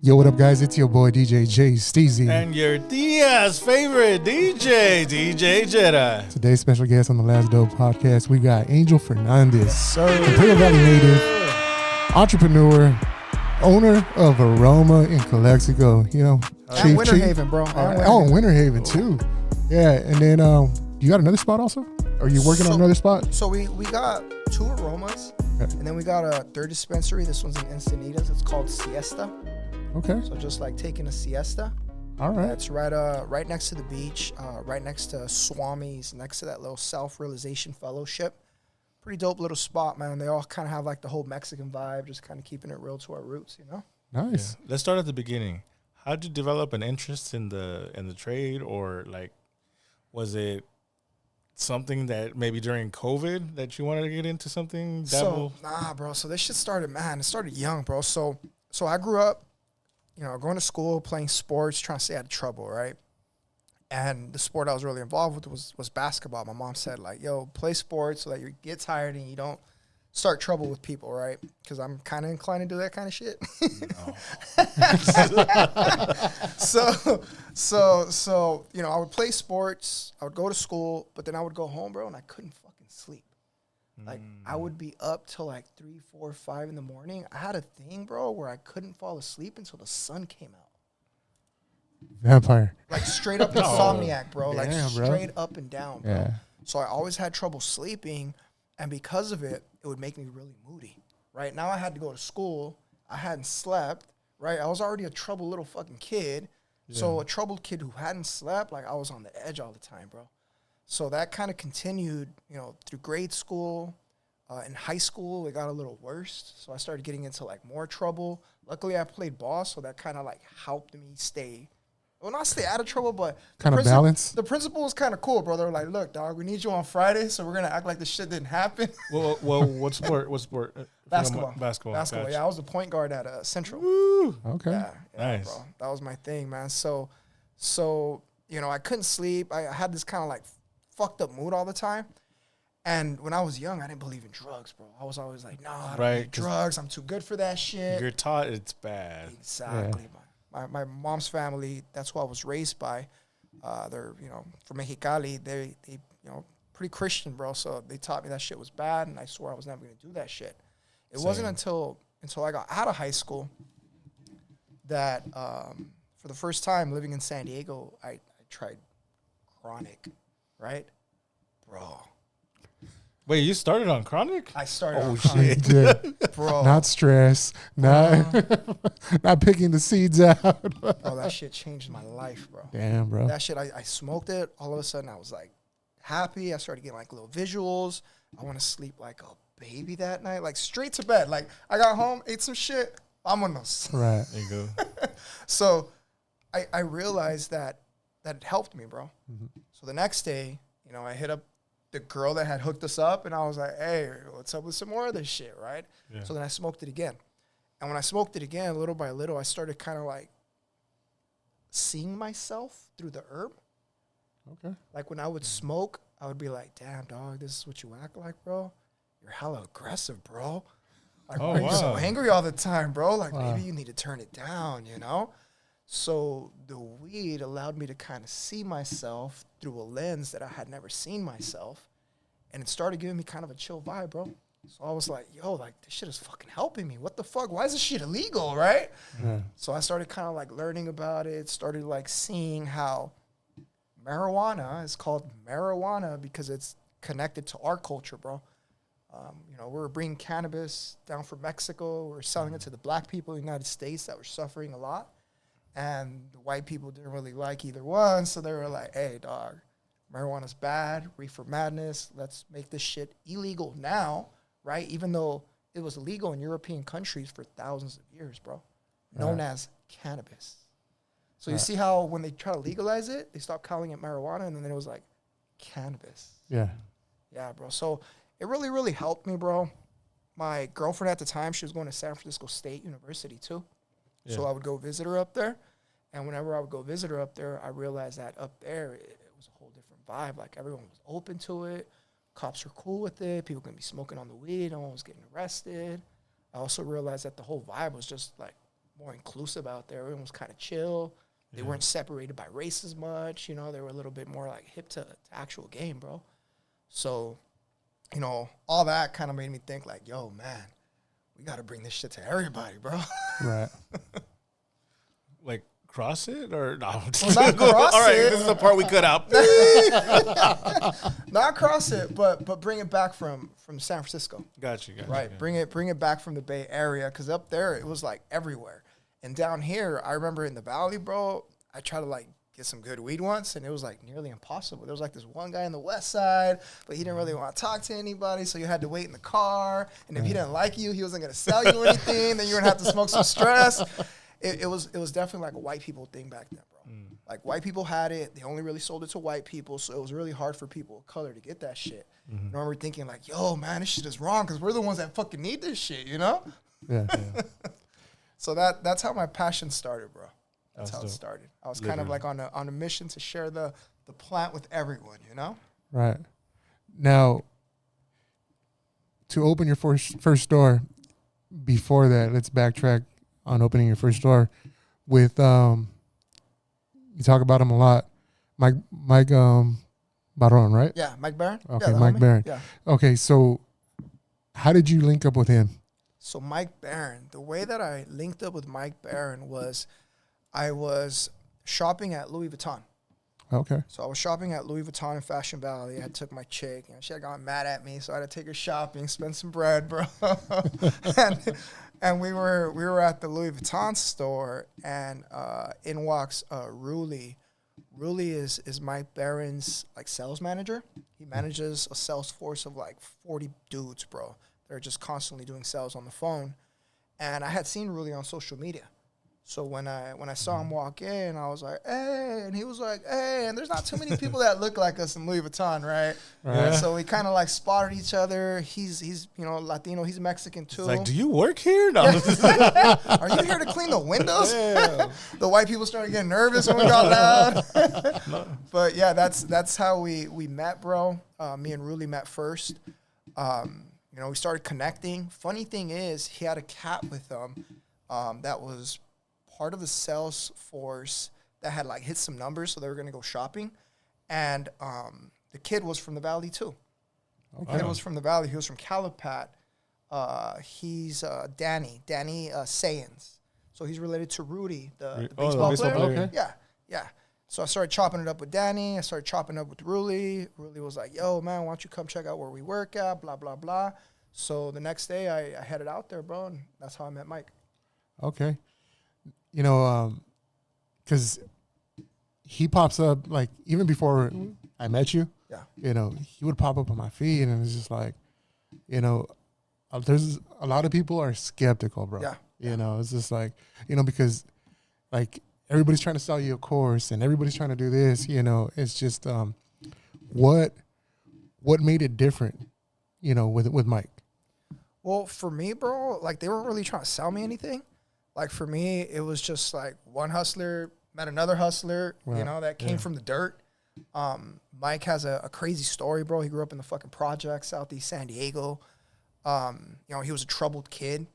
Yo, what up, guys? It's your boy, DJ J Steezy. And your Diaz favorite DJ, DJ Jedi. Today's special guest on the Last Dope podcast, we got Angel Fernandez. Yes, sir. Imperial Valley native, entrepreneur, owner of Aroma in Calexico. You know, and Winterhaven, bro. Winterhaven, too. Yeah, and then you got another spot also? Are you working on another spot? So we got 2 Aromas, okay. And then we got a 3rd dispensary. This one's in Encinitas. It's called Siesta. Okay. So just like taking a siesta. All right. It's right next to the beach, right next to Swami's, next to that little Self-Realization Fellowship. Pretty dope little spot, man. They all kind of have like the whole Mexican vibe, just kind of keeping it real to our roots, you know? Nice. Yeah. Let's start at the beginning. How did you develop an interest in the trade, or like was it something that maybe during COVID that you wanted to get into something? So, nah, bro. So this shit started, man. It started young, bro. So I grew up, you know, going to school, playing sports, trying to stay out of trouble, right? And the sport I was really involved with was basketball. My mom said, like, yo, play sports so that you get tired and you don't start trouble with people, right? Because I'm kind of inclined to do that kind of shit. So, you know, I would play sports, I would go to school, but then I would go home, bro, and I couldn't fucking sleep. Like, I would be up till like 3, 4, 5 in the morning. I had a thing, bro, where I couldn't fall asleep until the sun came out. Vampire. Like, straight up insomniac, bro. Like, Damn, straight up and down, bro. Yeah. So I always had trouble sleeping, and because of it, it would make me really moody, right? Now I had to go to school. I hadn't slept, right? I was already a troubled little fucking kid. Yeah. So a troubled kid who hadn't slept, like, I was on the edge all the time, bro. So that kind of continued, you know, through grade school. In high school, it got a little worse. So I started getting into, like, more trouble. Luckily, I played ball, so that kind of, like, helped me stay, well, not stay out of trouble, but kind of balance. The principal was kind of cool, bro. They were like, look, dog, we need you on Friday, so we're going to act like this shit didn't happen. Well, what sport? Basketball. Basketball. Gotcha. Yeah, I was the point guard at Central. Woo. Okay. Yeah, nice. Bro. That was my thing, man. So, you know, I couldn't sleep. I had this kind of, like, fucked up mood all the time. And when I was young, I didn't believe in drugs, bro. I was always like, nah, I don't need drugs. I'm too good for that shit. You're taught it's bad. Exactly. Yeah. My mom's family, that's who I was raised by. They're, you know, from Mexicali. They you know, pretty Christian, bro. So they taught me that shit was bad, and I swore I was never going to do that shit. It wasn't until I got out of high school that for the first time living in San Diego, I tried chronic, right? Bro. Wait, you started on chronic? I started on chronic. Shit. Yeah. Bro. Not stress. Not picking the seeds out. Bro, that shit changed my life, bro. Damn, bro. That shit, I smoked it. All of a sudden, I was, like, happy. I started getting, like, little visuals. I want to sleep like a baby that night. Like, straight to bed. Like, I got home, ate some shit. Vámonos. Right. There you go. So, I realized that it helped me, bro. Mm-hmm. So, the next day, you know, I hit up the girl that had hooked us up, and I was like, hey, what's up with some more of this shit, right? Yeah. So then I smoked it again. And when I smoked it again, little by little, I started kind of like seeing myself through the herb. Okay. Like when I would smoke, I would be like, damn, dog, this is what you act like, bro? You're hella aggressive, bro. Like, why are you so angry all the time, bro? Like, maybe you need to turn it down, you know? So the weed allowed me to kind of see myself through a lens that I had never seen myself. And it started giving me kind of a chill vibe, bro. So I was like, yo, like, this shit is fucking helping me. What the fuck? Why is this shit illegal, right? Yeah. So I started kind of like learning about it, started like seeing how marijuana is called marijuana because it's connected to our culture, bro. You know, we were bringing cannabis down from Mexico. We were selling it to the black people in the United States that were suffering a lot. And the white people didn't really like either one, so they were like, hey, dog, marijuana's bad, reefer madness, let's make this shit illegal now, right? Even though it was illegal in European countries for thousands of years, bro, known as cannabis. So you see how when they try to legalize it, they stopped calling it marijuana, and then it was like cannabis. Yeah. Yeah, bro. So it really, really helped me, bro. My girlfriend at the time, she was going to San Francisco State University, too. Yeah. So I would go visit her up there. And whenever I would go visit her up there, I realized that up there, it was a whole different vibe. Like, everyone was open to it. Cops were cool with it. People could be smoking on the weed. No one was getting arrested. I also realized that the whole vibe was just, like, more inclusive out there. Everyone was kind of chill. They weren't separated by race as much. You know, they were a little bit more like hip to actual game, bro. So, you know, all that kind of made me think like, yo, man, we got to bring this shit to everybody, bro. Right. Like cross it or no? Well, not cross All right, it. this is the part we cut out. Not cross it, but bring it back from San Francisco. Gotcha. Right. Bring it back from the Bay Area, because up there it was like everywhere. And down here, I remember in the Valley, bro, I tried to like get some good weed once, and it was like nearly impossible. There was like this one guy in the west side, but he didn't really want to talk to anybody, so you had to wait in the car. And if he didn't like you, he wasn't going to sell you anything. Then you were going to have to smoke some stress. It was definitely like a white people thing back then, bro. Like white people had it. They only really sold it to white people, so it was really hard for people of color to get that shit. I remember thinking like, yo, man, this shit is wrong because we're the ones that fucking need this shit, you know? Yeah. So that's how my passion started, bro. That's how it dope. started. I was kind of like on a mission to share the plant with everyone, you know? Right. Now, to open your first store, before that, let's backtrack on opening your first store with, you talk about him a lot, Mike Baron, right? Yeah, Mike Barron. Okay, yeah, Mike homie. Barron. Yeah. Okay, so how did you link up with him? So Mike Barron, the way that I linked up with Mike Barron was I was shopping at Louis Vuitton. Okay. So I was shopping at Louis Vuitton in Fashion Valley. I took my chick, and she had gotten mad at me, so I had to take her shopping, spend some bread, bro. and we were at the Louis Vuitton store, and in walks Ruli. Ruli is Mike Barron's like sales manager. He manages a sales force of like 40 dudes, bro. They're just constantly doing sales on the phone. And I had seen Ruli on social media. So when I saw him walk in, I was like, hey, and he was like, hey, and there's not too many people that look like us in Louis Vuitton, right? Yeah. So we kind of like spotted each other. He's you know, Latino, he's Mexican too. It's like, do you work here? No. Are you here to clean the windows? Yeah. The white people started getting nervous when we got loud. But yeah, that's how we met, bro. Me and Ruli met first. You know, we started connecting. Funny thing is, he had a cat with him that was part of the sales force that had like hit some numbers, so they were gonna go shopping. And the kid was from the Valley too. Okay. The kid was from the Valley. He was from Calipat. He's Danny Sayans. So he's related to Rudy, the baseball player. Okay. Yeah. So I started chopping it up with Danny. I started chopping it up with Ruli. Ruli was like, yo, man, why don't you come check out where we work at, blah, blah, blah. So the next day I headed out there, bro, and that's how I met Mike. Okay. You know, because he pops up, like, even before I met you, Yeah. you know, he would pop up on my feed, and it's just like, you know, there's a lot of people are skeptical, bro. Yeah. You know, it's just like, you know, because, like, everybody's trying to sell you a course, and everybody's trying to do this, you know. It's just what made it different, you know, with Mike? Well, for me, bro, like, they weren't really trying to sell me anything. Like, for me, it was just like one hustler met another hustler, Right. you know, that came from the dirt. Mike has a crazy story, bro. He grew up in the fucking projects, Southeast San Diego. You know, he was a troubled kid,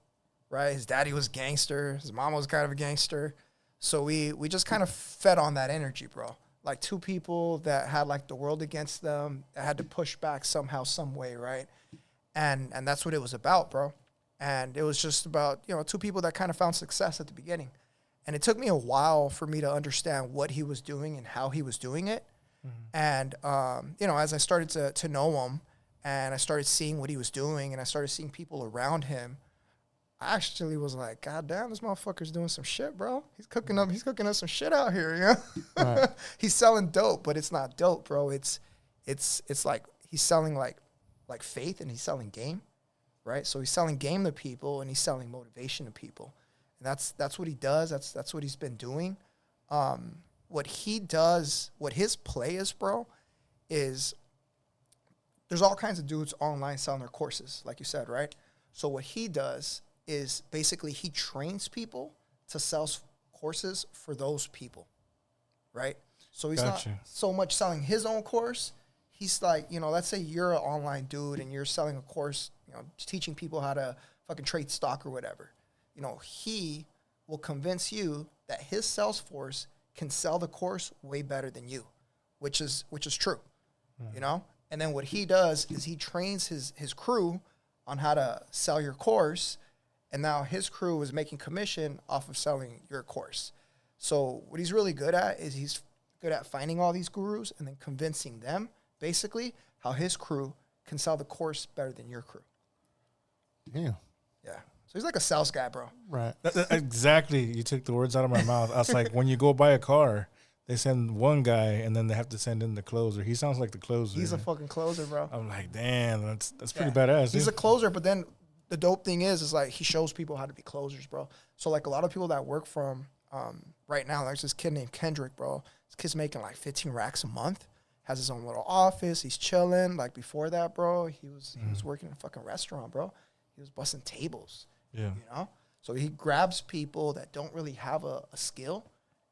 right? His daddy was gangster. His mom was kind of a gangster. So we just kind of fed on that energy, bro. Like two people that had like the world against them, that had to push back somehow, some way, right? And that's what it was about, bro. And it was just about, you know, two people that kind of found success at the beginning. And it took me a while for me to understand what he was doing and how he was doing it. And, you know, as I started to know him and I started seeing what he was doing and I started seeing people around him, I actually was like, God damn, this motherfucker's doing some shit, bro. He's cooking up some shit out here, you know? Right. He's selling dope, but it's not dope, bro. It's like he's selling like faith, and he's selling game, right? So he's selling game to people and he's selling motivation to people. And that's what he does. That's what he's been doing. What he does, what his play is, bro, is there's all kinds of dudes online selling their courses, like you said, right? So what he does is basically he trains people to sell courses for those people, right? So he's Gotcha. not so much selling his own course. He's like, you know, let's say you're an online dude and you're selling a course, you know, teaching people how to fucking trade stock or whatever. You know, he will convince you that his sales force can sell the course way better than you, which is true, you know? And then what he does is he trains his crew on how to sell your course, and now his crew is making commission off of selling your course. So what he's really good at is he's good at finding all these gurus and then convincing them, basically, how his crew can sell the course better than your crew. Yeah. Yeah. So he's like a sales guy, bro. Right. Exactly. You took the words out of my mouth. I was like, when you go buy a car, they send one guy and then they have to send in the closer. He sounds like the closer. He's a fucking closer, bro. I'm like, damn, that's pretty badass. He's dude. a closer, but then the dope thing is like he shows people how to be closers, bro. So like a lot of people that work from right now, there's this kid named Kendrick, bro. This kid's making like 15 racks a month, has his own little office, he's chilling. Like before that, bro, he was working in a fucking restaurant, bro. He was busting tables. Yeah. You know? So he grabs people that don't really have a skill,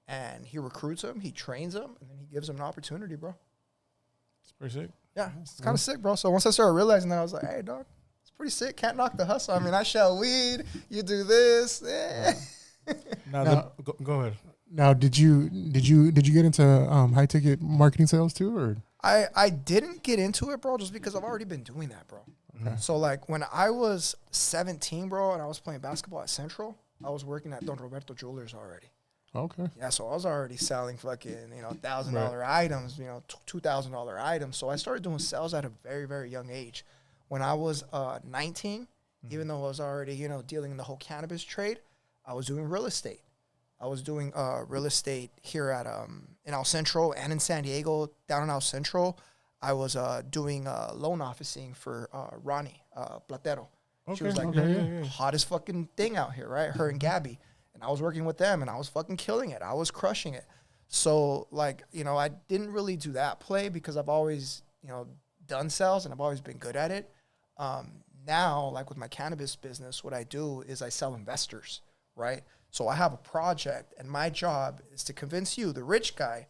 and he recruits them, he trains them, and then he gives them an opportunity, bro. It's pretty sick. Yeah, it's kind of sick, bro. So once I started realizing that, I was like, hey, dog, it's pretty sick. Can't knock the hustle. I mean, I sell weed, you do this. Now, go ahead. Now, did you get into high ticket marketing sales too, or? I didn't get into it, bro, just because I've already been doing that, bro. Okay. So, like, when I was 17, bro, and I was playing basketball at Central, I was working at Don Roberto Jewelers already. Okay. Yeah, so I was already selling fucking, $1,000 items, $2,000 items. So I started doing sales at a very, very young age. When I was 19, even though I was already, dealing in the whole cannabis trade, I was doing real estate. I was doing real estate here at in El Centro and in San Diego. Down in El Centro, I was doing loan officing for Ronnie Platero. Okay, She was like hottest fucking thing out here, right? Her and Gabby. And I was working with them, and I was fucking killing it. I was crushing it. So, like, I didn't really do that play because I've always, done sales, and I've always been good at it. Now, like with my cannabis business, what I do is I sell investors, right? So I have a project, and my job is to convince you, the rich guy,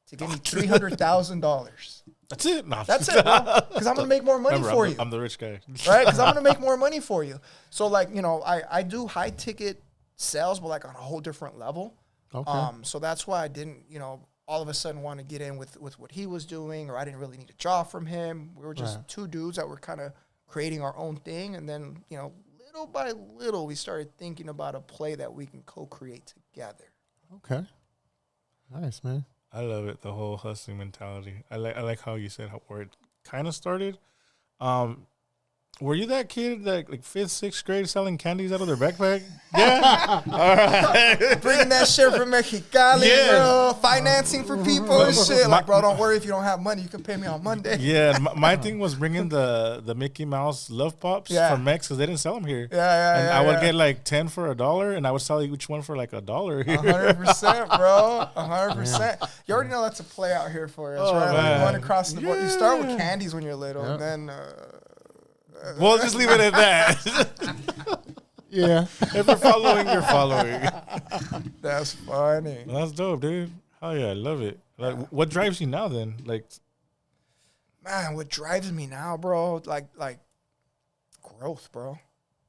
to give me $300,000. That's it? No. That's it, bro. Because I'm going to make more money for you. I'm the rich guy. Right? Because I'm going to make more money for you. So, like, I do high-ticket sales, but, like, on a whole different level. Okay. So that's why I didn't, all of a sudden want to get in with what he was doing, or I didn't really need a job from him. We were just two dudes that were kind of creating our own thing. And then, little by little, we started thinking about a play that we can co-create together. Okay. Nice, man. I love it, the whole hustling mentality. I like how you said where it kind of started. Were you that kid that like 5th, 6th grade selling candies out of their backpack? Yeah. All right. Bringing that shit from Mexicali, bro. Financing for people and shit. Like, bro, don't worry if you don't have money. You can pay me on Monday. Yeah. My thing was bringing the Mickey Mouse Love Pops from Mex because they didn't sell them here. And I would get like 10 for $1, and I would sell each one for like $1 here. 100%, bro. 100%. You already know that's a play out here for us, right? Like going across the board. You start with candies when you're little, and then... We'll just leave it at that. Yeah. If you're following, you're following. That's funny. Well, that's dope, dude. Oh yeah, I love it. Like, what drives you now then? Like, man, what drives me now, bro? Like growth, bro.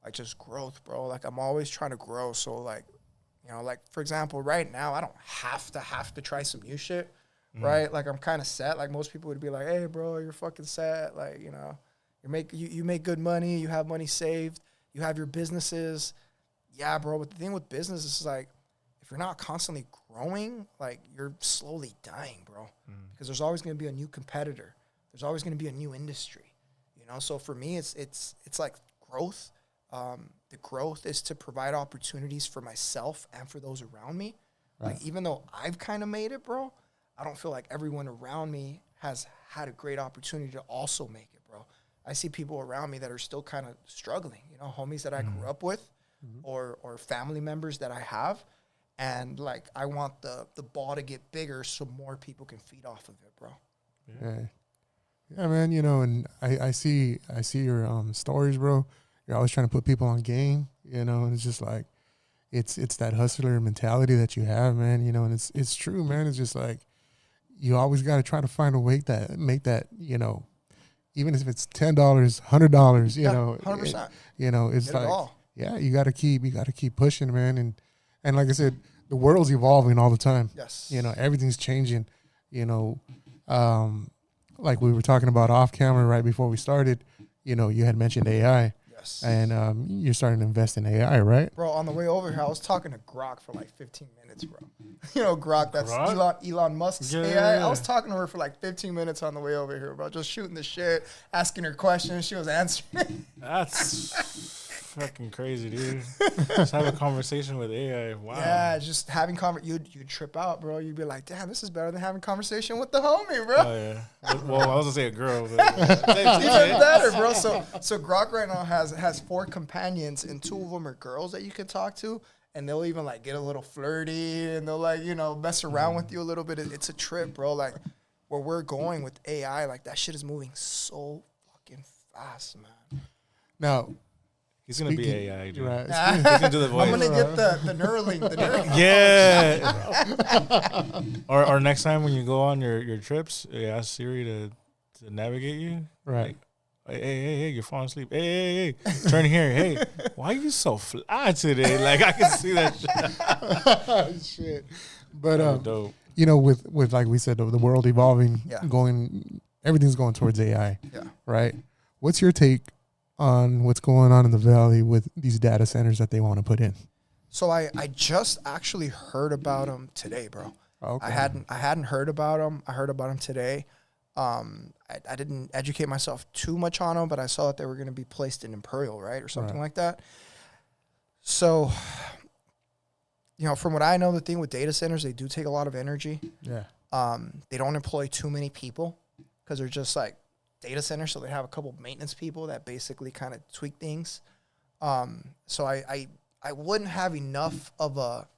Like just growth, bro. Like I'm always trying to grow. So like, like for example, right now I don't have to try some new shit, right? Like I'm kind of set. Like most people would be like, hey, bro, you're fucking set. Like you make good money, you have money saved, you have your businesses. Yeah, bro, but the thing with business is like, if you're not constantly growing, like you're slowly dying, bro. Because there's always going to be a new competitor. There's always going to be a new industry, So for me, it's like growth. The growth is to provide opportunities for myself and for those around me. Right. Like even though I've kind of made it, bro, I don't feel like everyone around me has had a great opportunity to also make it, bro. I see people around me that are still kind of struggling, homies that I grew up with or family members that I have. And, like, I want the ball to get bigger so more people can feed off of it, bro. Yeah, man, and I see your stories, bro. You're always trying to put people on game, and it's just like it's that hustler mentality that you have, man, and it's true, man. It's just like you always got to try to find a way that make that, even if it's $10, $100, 100%. It's like, you got to keep pushing, man. And like I said, the world's evolving all the time. Yes. You know, everything's changing. You know, like we were talking about off camera right before we started. You know, you had mentioned AI. Yes. And you're starting to invest in AI, right? Bro, on the way over here, I was talking to Grok for like 15 minutes, bro. You know, Grok, that's Grok? Elon Musk's AI. I was talking to her for like 15 minutes on the way over here, bro. Just shooting the shit, asking her questions. She was answering. That's fucking crazy, dude. Just have a conversation with AI. Wow. Yeah, just having you'd trip out, bro. You'd be like, damn, this is better than having conversation with the homie, bro. Oh, yeah. Well, I was going to say a girl. But Even better, bro. So Grok right now has 4 companions, and 2 of them are girls that you can talk to. And they'll even like get a little flirty, and they'll like, you know, mess around with you a little bit. It's a trip, bro. Like where we're going with AI, like that shit is moving so fucking fast, man. Now, he's going to be AI, dude. right. He's going to do the voice. I'm gonna get the Neuralink. The Neuralink. Yeah. or next time when you go on your trips, you ask Siri to navigate you. Right. Like, hey, you're falling asleep. Hey, turn here. Hey, why are you so fly today? Like, I can see that shit. Shit. But, Dope. you know, with like we said, the world evolving, Yeah. everything's going towards AI. Yeah. Right. What's your take on what's going on in the Valley with these data centers that they want to put in? So I just actually heard about them today, bro. Okay. I hadn't heard about them. I heard about them today. I didn't educate myself too much on them, but I saw that they were going to be placed in Imperial, right, or something like that. So, you know, from what I know, the thing with data centers, they do take a lot of energy. Yeah. They don't employ too many people because they're just like data centers, so they have a couple of maintenance people that basically kind of tweak things. So I wouldn't have enough of a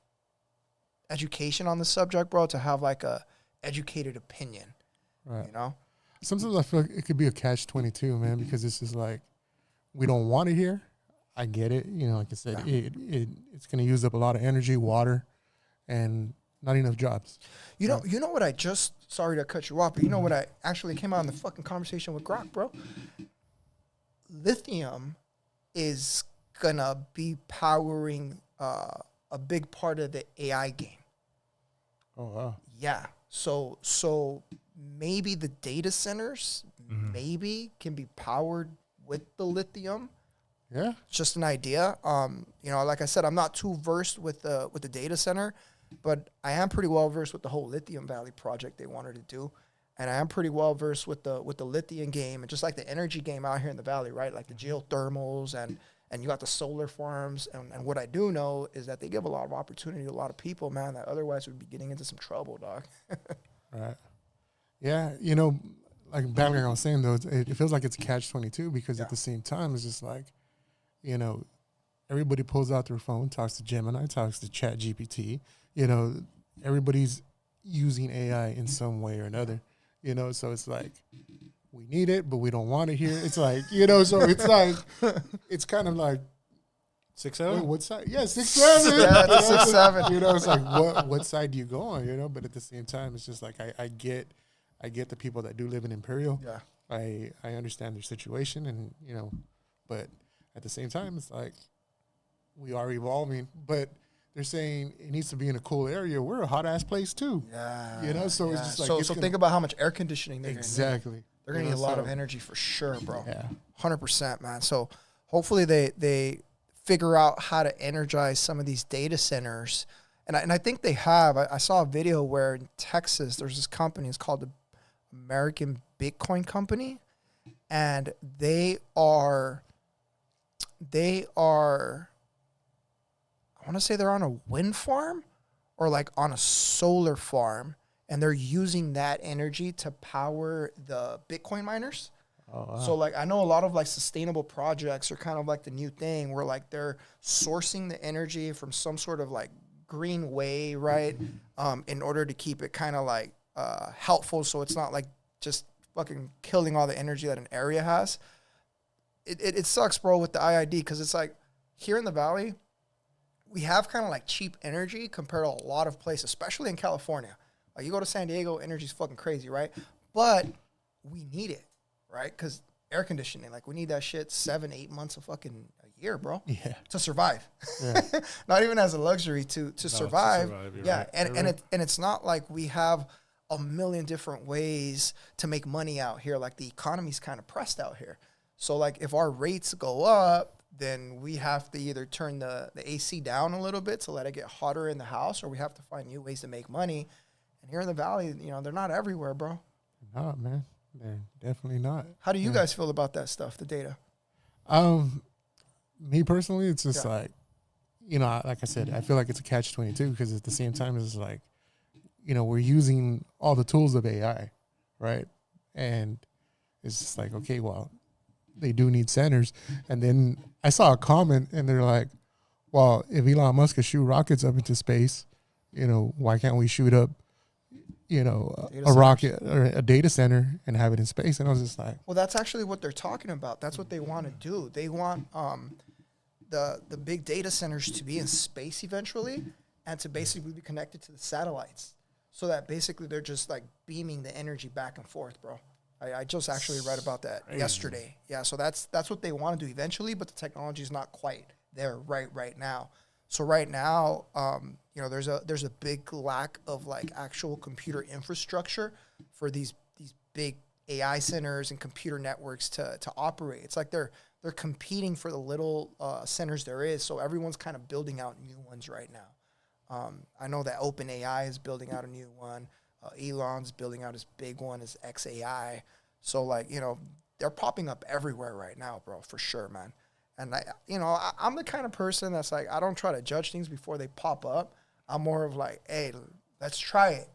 education on the subject, bro, to have like a educated opinion. Right. You know? Sometimes I feel like it could be a catch-22, man, because this is like, we don't want it here. I get it. You know, like I said, it's going to use up a lot of energy, water, and not enough jobs. You know what I just, sorry to cut you off, but you know what I actually came out in the fucking conversation with Grok, bro? Lithium is going to be powering a big part of the AI game. Oh, wow. Yeah. So maybe the data centers maybe can be powered with the lithium. Yeah. Just an idea. You know, like I said, I'm not too versed with the data center, but I am pretty well versed with the whole Lithium Valley project they wanted to do. And I am pretty well versed with the lithium game and just like the energy game out here in the valley, right? Like the geothermals and you got the solar farms. And what I do know is that they give a lot of opportunity to a lot of people, man, that otherwise would be getting into some trouble, dog. Right. Yeah. You know, like back like I was saying, though, it feels like it's catch-22 because at the same time, it's just like, you know, everybody pulls out their phone, talks to Gemini, talks to ChatGPT. You know, everybody's using AI in some way or another. You know, so it's like, we need it, but we don't want it here. It's like, you know, so it's like, it's kind of like, 6'7"? what side? Yeah, 6'7". Yeah, it's 6'7". You know, it's like, what side do you go on? You know, but at the same time, it's just like I get the people that do live in Imperial. Yeah. I understand their situation, and you know, but at the same time, it's like we are evolving. But they're saying it needs to be in a cool area. We're a hot ass place too. Yeah. You know, so it's just like so think about how much air conditioning they're exactly. gonna need. They're gonna need a lot of energy for sure, bro. Yeah. 100%, man. So hopefully they figure out how to energize some of these data centers. And I think they have. I saw a video where in Texas, there's this company. It's called the American Bitcoin Company. And they are, I want to say they're on a wind farm or like on a solar farm. And they're using that energy to power the Bitcoin miners. Oh, wow. So like I know a lot of like sustainable projects are kind of like the new thing where like they're sourcing the energy from some sort of like green way, right? In order to keep it kind of like helpful, so it's not like just fucking killing all the energy that an area has. It sucks, bro, with the IID because it's like here in the valley, we have kind of like cheap energy compared to a lot of places, especially in California. Like you go to San Diego, energy's fucking crazy, right? But we need it. Right? Because air conditioning. Like we need that shit 7-8 months of fucking a year, bro, Yeah. to survive. Yeah. Not even as a luxury to survive. You're Yeah, right. and it's not like we have a million different ways to make money out here. Like the economy's kind of pressed out here. So like if our rates go up, then we have to either turn the AC down a little bit to let it get hotter in the house, or we have to find new ways to make money. And here in the valley, you know, they're not everywhere, bro. No, man. They're definitely not. How do you guys feel about that stuff, the data? Me personally, it's just like, you know, like I said, I feel like it's a catch-22 because at the same time, it's like, you know, we're using all the tools of AI, right? And it's just like, okay, well, they do need centers. And then I saw a comment and they're like, well, if Elon Musk could shoot rockets up into space, you know, why can't we shoot up, you know, a rocket or a data center and have it in space? And I was just like, well, that's actually what they're talking about. That's what they want to do. They want the big data centers to be in space eventually and to basically be connected to the satellites so that basically they're just like beaming the energy back and forth, bro. I just actually read about that yesterday. Yeah, so that's what they want to do eventually, but the technology is not quite there right now. So right now, you know, there's a big lack of like actual computer infrastructure for these big AI centers and computer networks to operate. It's like they're competing for the little centers there is. So everyone's kind of building out new ones right now. I know that OpenAI is building out a new one. Elon's building out his big one, his XAI. So like, you know, they're popping up everywhere right now, bro, for sure, man. And I'm the kind of person that's like, I don't try to judge things before they pop up. I'm more of like, hey, let's try it.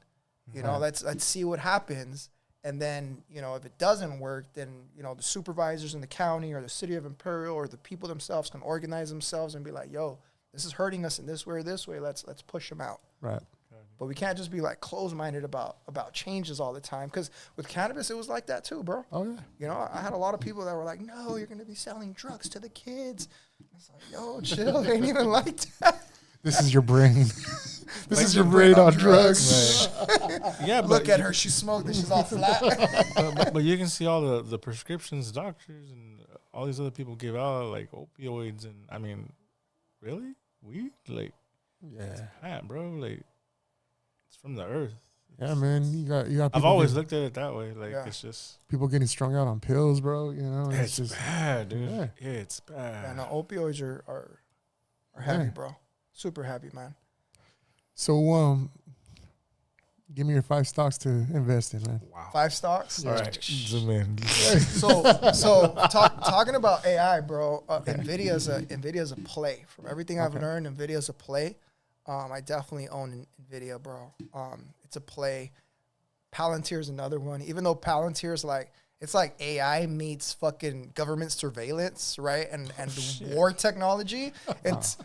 You know, let's see what happens. And then, you know, if it doesn't work, then, you know, the supervisors in the county or the city of Imperial or the people themselves can organize themselves and be like, yo, this is hurting us in this way or this way. Let's push them out. right. But we can't just be like closed-minded about changes all the time. Because with cannabis, it was like that too, bro. Oh, yeah. You know, I had a lot of people that were like, no, you're going to be selling drugs to the kids. It's like, yo, chill. They ain't even like that. This is your brain. This is your brain on drugs. Right. Yeah, but Look at her. She smoked and she's all flat. but you can see all the prescriptions doctors and all these other people give out, like opioids. And I mean, really? Weed? Like, Yeah. plant, bro. Like, it's from the earth. Yeah, man. You got people. I've always looked at it that way. Like, it's just. People getting strung out on pills, bro. You know, It's just bad, dude. Yeah. It's bad. Yeah, no, opioids are heavy, bro. Super heavy, man. So, give me your 5 stocks to invest in, man. Wow. 5 stocks? All right. Zoom in. So talking about AI, bro, Nvidia's a play. From everything I've learned, Nvidia's a play. I definitely own Nvidia, bro. It's a play. Palantir's another one. Even though Palantir's like, it's like AI meets fucking government surveillance, right? And war technology. It's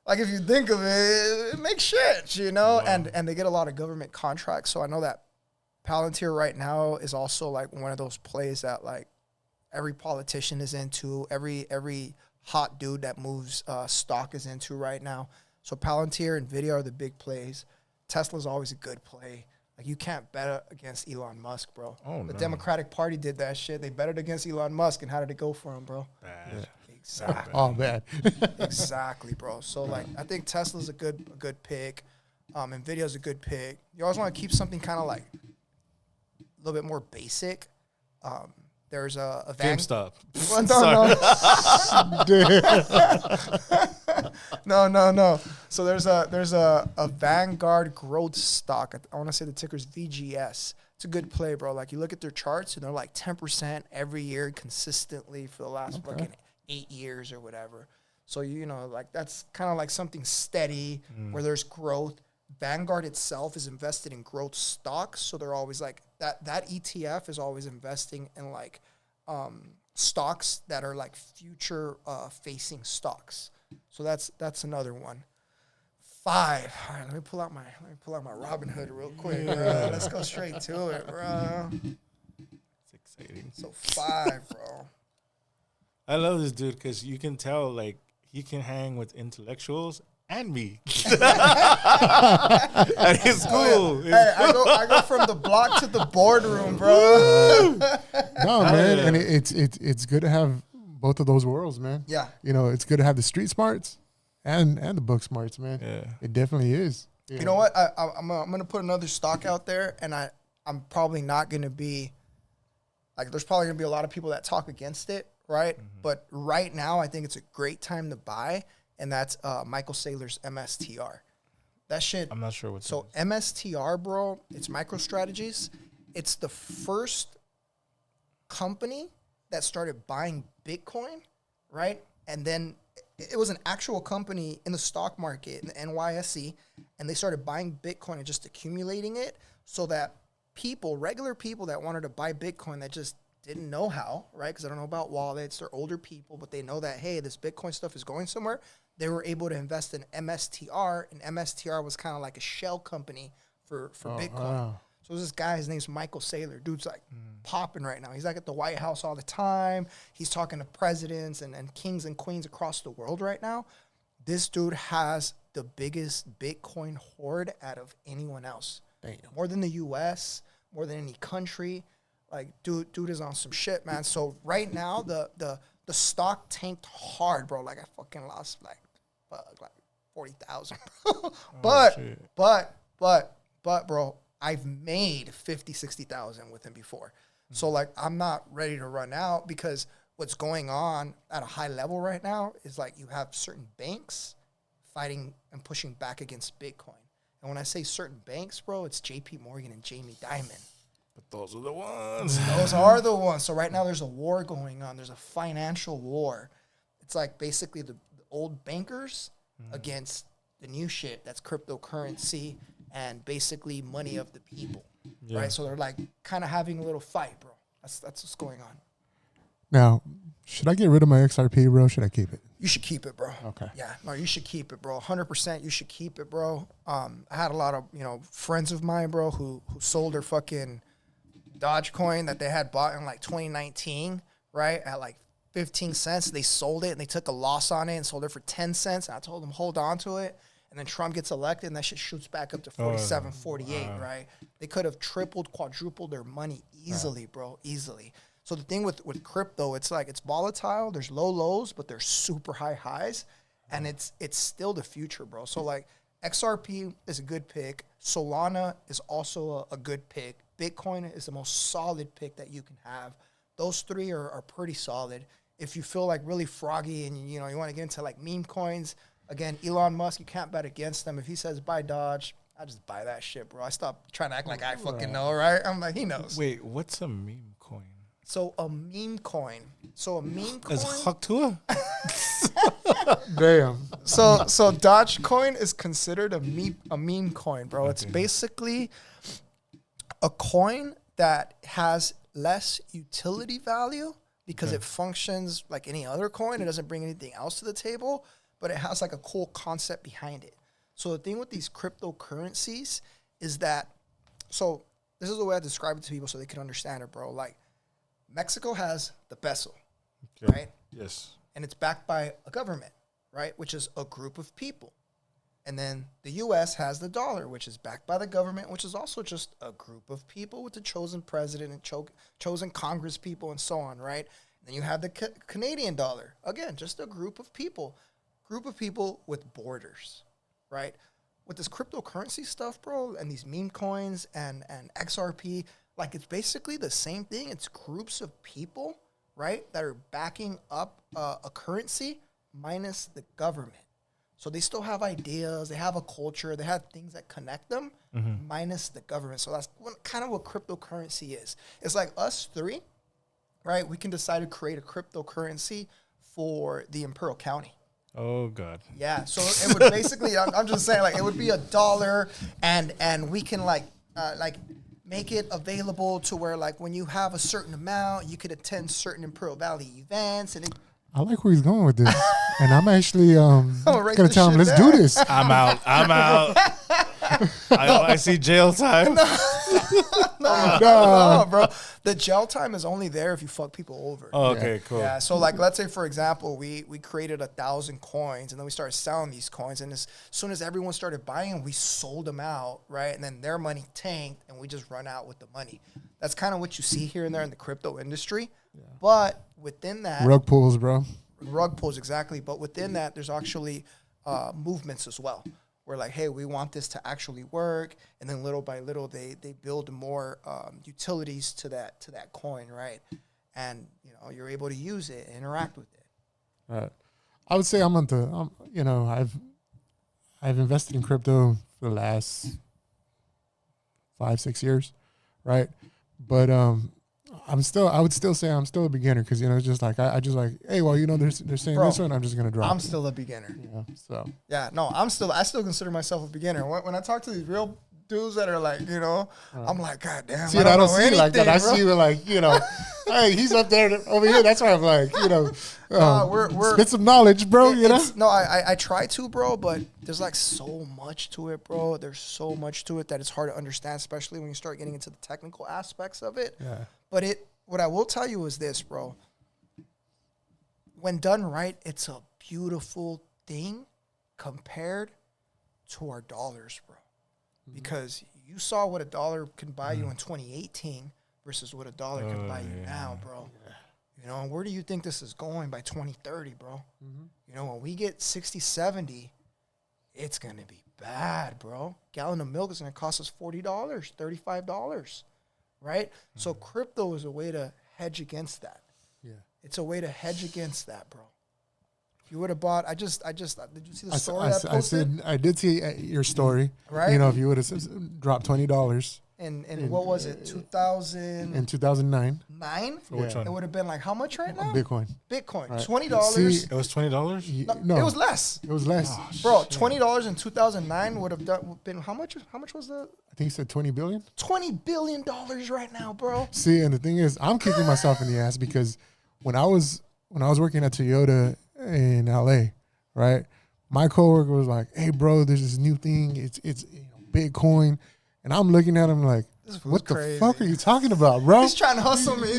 like, if you think of it, it makes shit, you know? Wow. And they get a lot of government contracts. So I know that Palantir right now is also like one of those plays that like every politician is into, every hot dude that moves stock is into right now. So Palantir, Nvidia are the big plays. Tesla's always a good play. Like, you can't bet against Elon Musk, bro. Oh, the no. Democratic Party did that shit. They betted against Elon Musk, and how did it go for him, bro? Bad. Yeah. Exactly. Oh, bad. Exactly, bro. So, like, I think Tesla's a good pick. Nvidia's a good pick. You always want to keep something kind of like a little bit more basic. There's a GameStop. No. So there's a Vanguard growth stock. I want to say the ticker's VGS. It's a good play, bro. Like, you look at their charts and they're like 10% every year consistently for the last fucking 8 years or whatever. So, you know, like, that's kind of like something steady where there's growth. Vanguard itself is invested in growth stocks, so they're always like that ETF is always investing in like stocks that are like future facing stocks. So that's another one. 5. All right, let me pull out my Robin Hood real quick, bro. Let's go straight to it, bro. It's exciting. So 5, bro. I love this dude because you can tell, like, he can hang with intellectuals and me at his school. Hey, I go from the block to the boardroom, bro. No, man, and it's good to have both of those worlds, man. Yeah. You know, it's good to have the street smarts and the book smarts, man. Yeah. It definitely is. You know what? I'm gonna put another stock out there, and I'm probably not gonna be like. There's probably gonna be a lot of people that talk against it, right? Mm-hmm. But right now, I think it's a great time to buy, and that's Michael Saylor's MSTR. That shit. I'm not sure what. So MSTR, bro, it's MicroStrategies. It's the first company that started buying Bitcoin, right? And then it was an actual company in the stock market, in the NYSE, and they started buying Bitcoin and just accumulating it so that people, regular people that wanted to buy Bitcoin that just didn't know how, right? Because they don't know about wallets, they're older people, but they know that, hey, this Bitcoin stuff is going somewhere. They were able to invest in MSTR, and MSTR was kind of like a shell company for Bitcoin. Wow. So this guy, his name's Michael Saylor. Dude's like popping right now. He's like at the White House all the time. He's talking to presidents and kings and queens across the world right now. This dude has the biggest Bitcoin hoard out of anyone else. Damn. More than the U.S., more than any country. Like, dude is on some shit, man. So right now, the stock tanked hard, bro. Like, I fucking lost like 40,000. But, bro, I've made 50, 60,000 with him before. Mm-hmm. So, like, I'm not ready to run out because what's going on at a high level right now is, like, you have certain banks fighting and pushing back against Bitcoin. And when I say certain banks, bro, it's JP Morgan and Jamie Dimon. But those are the ones. Those are the ones. So right now there's a war going on. There's a financial war. It's like basically the old bankers against the new shit that's cryptocurrency and basically money of the people, right? So they're like kind of having a little fight, bro. That's what's going on. Now, should I get rid of my XRP, bro? Should I keep it? You should keep it, bro. Okay. Yeah, no, you should keep it, bro. 100%, you should keep it, bro. I had a lot of friends of mine, bro, who sold their fucking Dogecoin that they had bought in like 2019, right, at like 15 cents. They sold it and they took a loss on it and sold it for 10 cents. And I told them, hold on to it. And then Trump gets elected and that shit shoots back up to 47, 48, right? They could have tripled, quadrupled their money easily, bro, easily. So the thing with crypto, it's like it's volatile. There's low lows, but there's super high highs. And it's still the future, bro. So like XRP is a good pick. Solana is also a good pick. Bitcoin is the most solid pick that you can have. Those three are pretty solid. If you feel like really froggy and you want to get into like meme coins, again, Elon Musk, you can't bet against him. If he says buy Dodge, I just buy that shit, bro. I stop trying to act like I fucking know, right? I'm like, he knows. Wait, what's a meme coin? So a meme coin. Is Haktua? Damn. So Dogecoin is considered a meme coin, bro. Okay. It's basically a coin that has less utility value because it functions like any other coin. It doesn't bring anything else to the table, but it has like a cool concept behind it. So the thing with these cryptocurrencies is that, so this is the way I describe it to people so they can understand it, bro. Like Mexico has the peso, right? Yes. And it's backed by a government, right? Which is a group of people. And then the U.S. has the dollar, which is backed by the government, which is also just a group of people with the chosen president and chosen Congress people and so on, right? And then you have the Canadian dollar. Again, just a group of people with borders, right? With this cryptocurrency stuff, bro, and these meme coins and XRP, like it's basically the same thing. It's groups of people, right, that are backing up a currency minus the government. So they still have ideas, they have a culture, they have things that connect them, minus the government. So that's kind of what cryptocurrency is. It's like us three, right? We can decide to create a cryptocurrency for the Imperial County. Oh, God. Yeah, so it would basically, I'm just saying, like, it would be $1, and we can, like make it available to where, like, when you have a certain amount, you could attend certain Imperial Valley events, and I like where he's going with this. And I'm actually gonna tell him, let's do this. I'm out. I see jail time. No, bro. The jail time is only there if you fuck people over. Oh, okay, cool. Yeah, so like, let's say for example, we created 1,000 coins, and then we started selling these coins, and as soon as everyone started buying them, we sold them out, right? And then their money tanked, and we just run out with the money. That's kind of what you see here and there in the crypto industry. Yeah. But within that, rug pulls, bro. Rug pulls, exactly. But within that, there's actually movements as well. We're like, hey, we want this to actually work, and then little by little, they build more utilities to that coin, right? And you're able to use it, and interact with it. Right. I would say I've invested in crypto for the last 5-6 years, right? But I would still say I'm still a beginner because it's just like I just like, hey, well, they're saying this one, I'm just gonna drop. I'm still a beginner. Yeah. So yeah, no, I still consider myself a beginner. When I talk to these real dudes that are like, I'm like, God damn. See, I don't see you like that. I see you like, hey, he's up there over here. That's why I'm like, we're spit some knowledge, bro. No, I try to, bro, but there's like so much to it, bro. There's so much to it that it's hard to understand, especially when you start getting into the technical aspects of it. Yeah. But what I will tell you is this, bro. When done right, it's a beautiful thing compared to our dollars, bro. Mm-hmm. Because you saw what $1 can buy you in 2018 versus what $1 can buy you now, bro. Yeah. And where do you think this is going by 2030, bro? Mm-hmm. When we get 60, 70, it's going to be bad, bro. Gallon of milk is going to cost us $40, $35. Right? Mm-hmm. So crypto is a way to hedge against that. Yeah. It's a way to hedge against that, bro. If you would have bought, did you see the story I posted? I did see your story. Right? If you would have dropped $20. And what was it? 2000? In 2009. 9? Which one? It would have been like how much right now? Bitcoin. Right. $20. See, it was $20? No, it was less. It was less. Oh, bro, $20 in 2009 would have been how much? How much was the? I think he said $20 billion. $20 billion right now, bro. See, and the thing is, I'm kicking myself in the ass because when I was working at Toyota in LA, right, my coworker was like, "Hey, bro, there's this new thing. It's Bitcoin," and I'm looking at him like, "What the fuck are you talking about, bro?" He's trying to hustle me.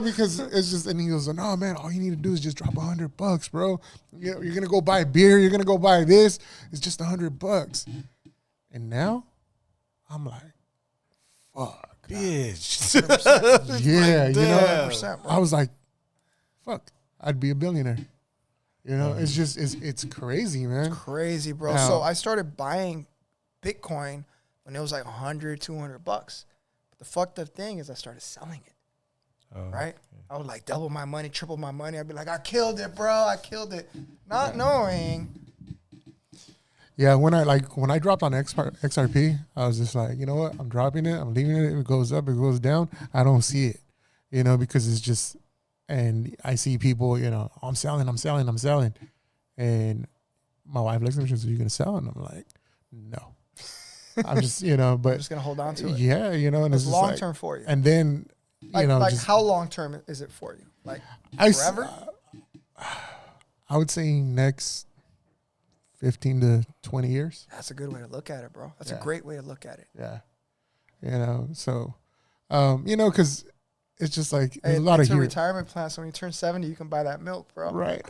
Because it's just, and he goes, "No, man, all you need to do is just drop $100, bro. You're gonna go buy beer. You're gonna go buy this. It's just $100." And now, I'm like, fuck. Bitch. Yeah, I was like, fuck, I'd be a billionaire. It's just, it's crazy, man. It's crazy, bro. Now, so I started buying Bitcoin when it was like $100, $200. But the fucked up thing is I started selling it. Right? I would like double my money, triple my money. I'd be like, I killed it, bro. I killed it. Not knowing. Yeah, when I dropped on XRP, I was just like, you know what? I'm dropping it. I'm leaving it. If it goes up, it goes down. I don't see it, because it's just, and I see people, I'm selling. And my wife looks at me, she says, "Are you going to sell?" And I'm like, no. I'm just, but. I'm just going to hold on to it. Yeah, and it's long-term for you. And then, how long-term is it for you? Like, forever? I would say next 15 to 20 years. That's a good way to look at it, bro. That's a great way to look at it. Yeah. So, because it's just like, there's a lot of retirement plan. So when you turn 70, you can buy that milk, bro. Right.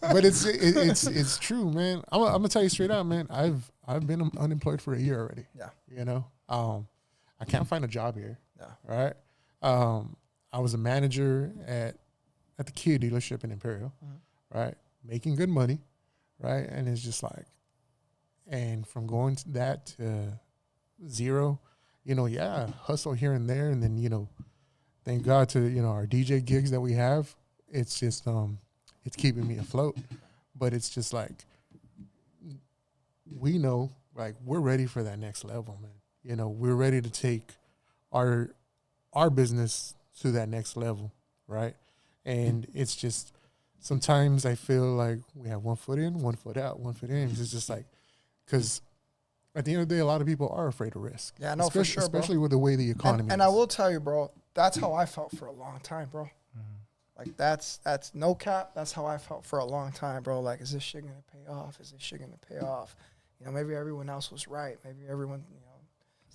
but it's true, man. I'm gonna tell you straight out, man. I've been unemployed for a year already. Yeah. I can't find a job here. Yeah. Right. I was a manager at the Kia dealership in Imperial, right? Making good money, right? And it's just like, and from going to that to zero, hustle here and there. And then, thank God to, our DJ gigs that we have. It's just, it's keeping me afloat. But it's just like, we know, like, we're ready for that next level, man. We're ready to take our business to that next level, right? And it's just, sometimes I feel like we have 1 foot in, 1 foot out, 1 foot in. It's just like, because at the end of the day, a lot of people are afraid of risk. Yeah, no, for sure, especially with the way the economy is. And I will tell you, bro, that's how I felt for a long time, bro. Like, that's no cap. That's how I felt for a long time, bro. Like, is this shit going to pay off? Is this shit going to pay off? maybe everyone else was right. Maybe everyone,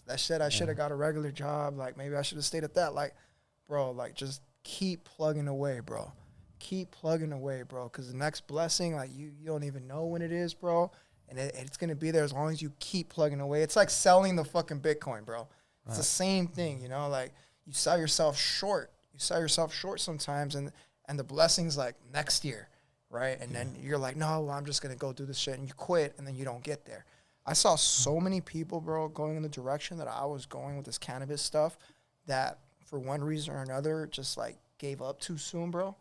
that shit, I should have got a regular job. Like, maybe I should have stayed at that. Like, bro, like, just keep plugging away, bro. Keep plugging away, bro. Because the next blessing, like, you don't even know when it is, bro. And it's going to be there as long as you keep plugging away. It's like selling the fucking Bitcoin, bro. It's the same thing, like, you sell yourself short. You sell yourself short sometimes, and the blessing's like next year, right? And then you're like, no, well, I'm just going to go do this shit, and you quit, and then you don't get there. I saw so many people, bro, going in the direction that I was going with this cannabis stuff that for one reason or another just, like, gave up too soon, bro.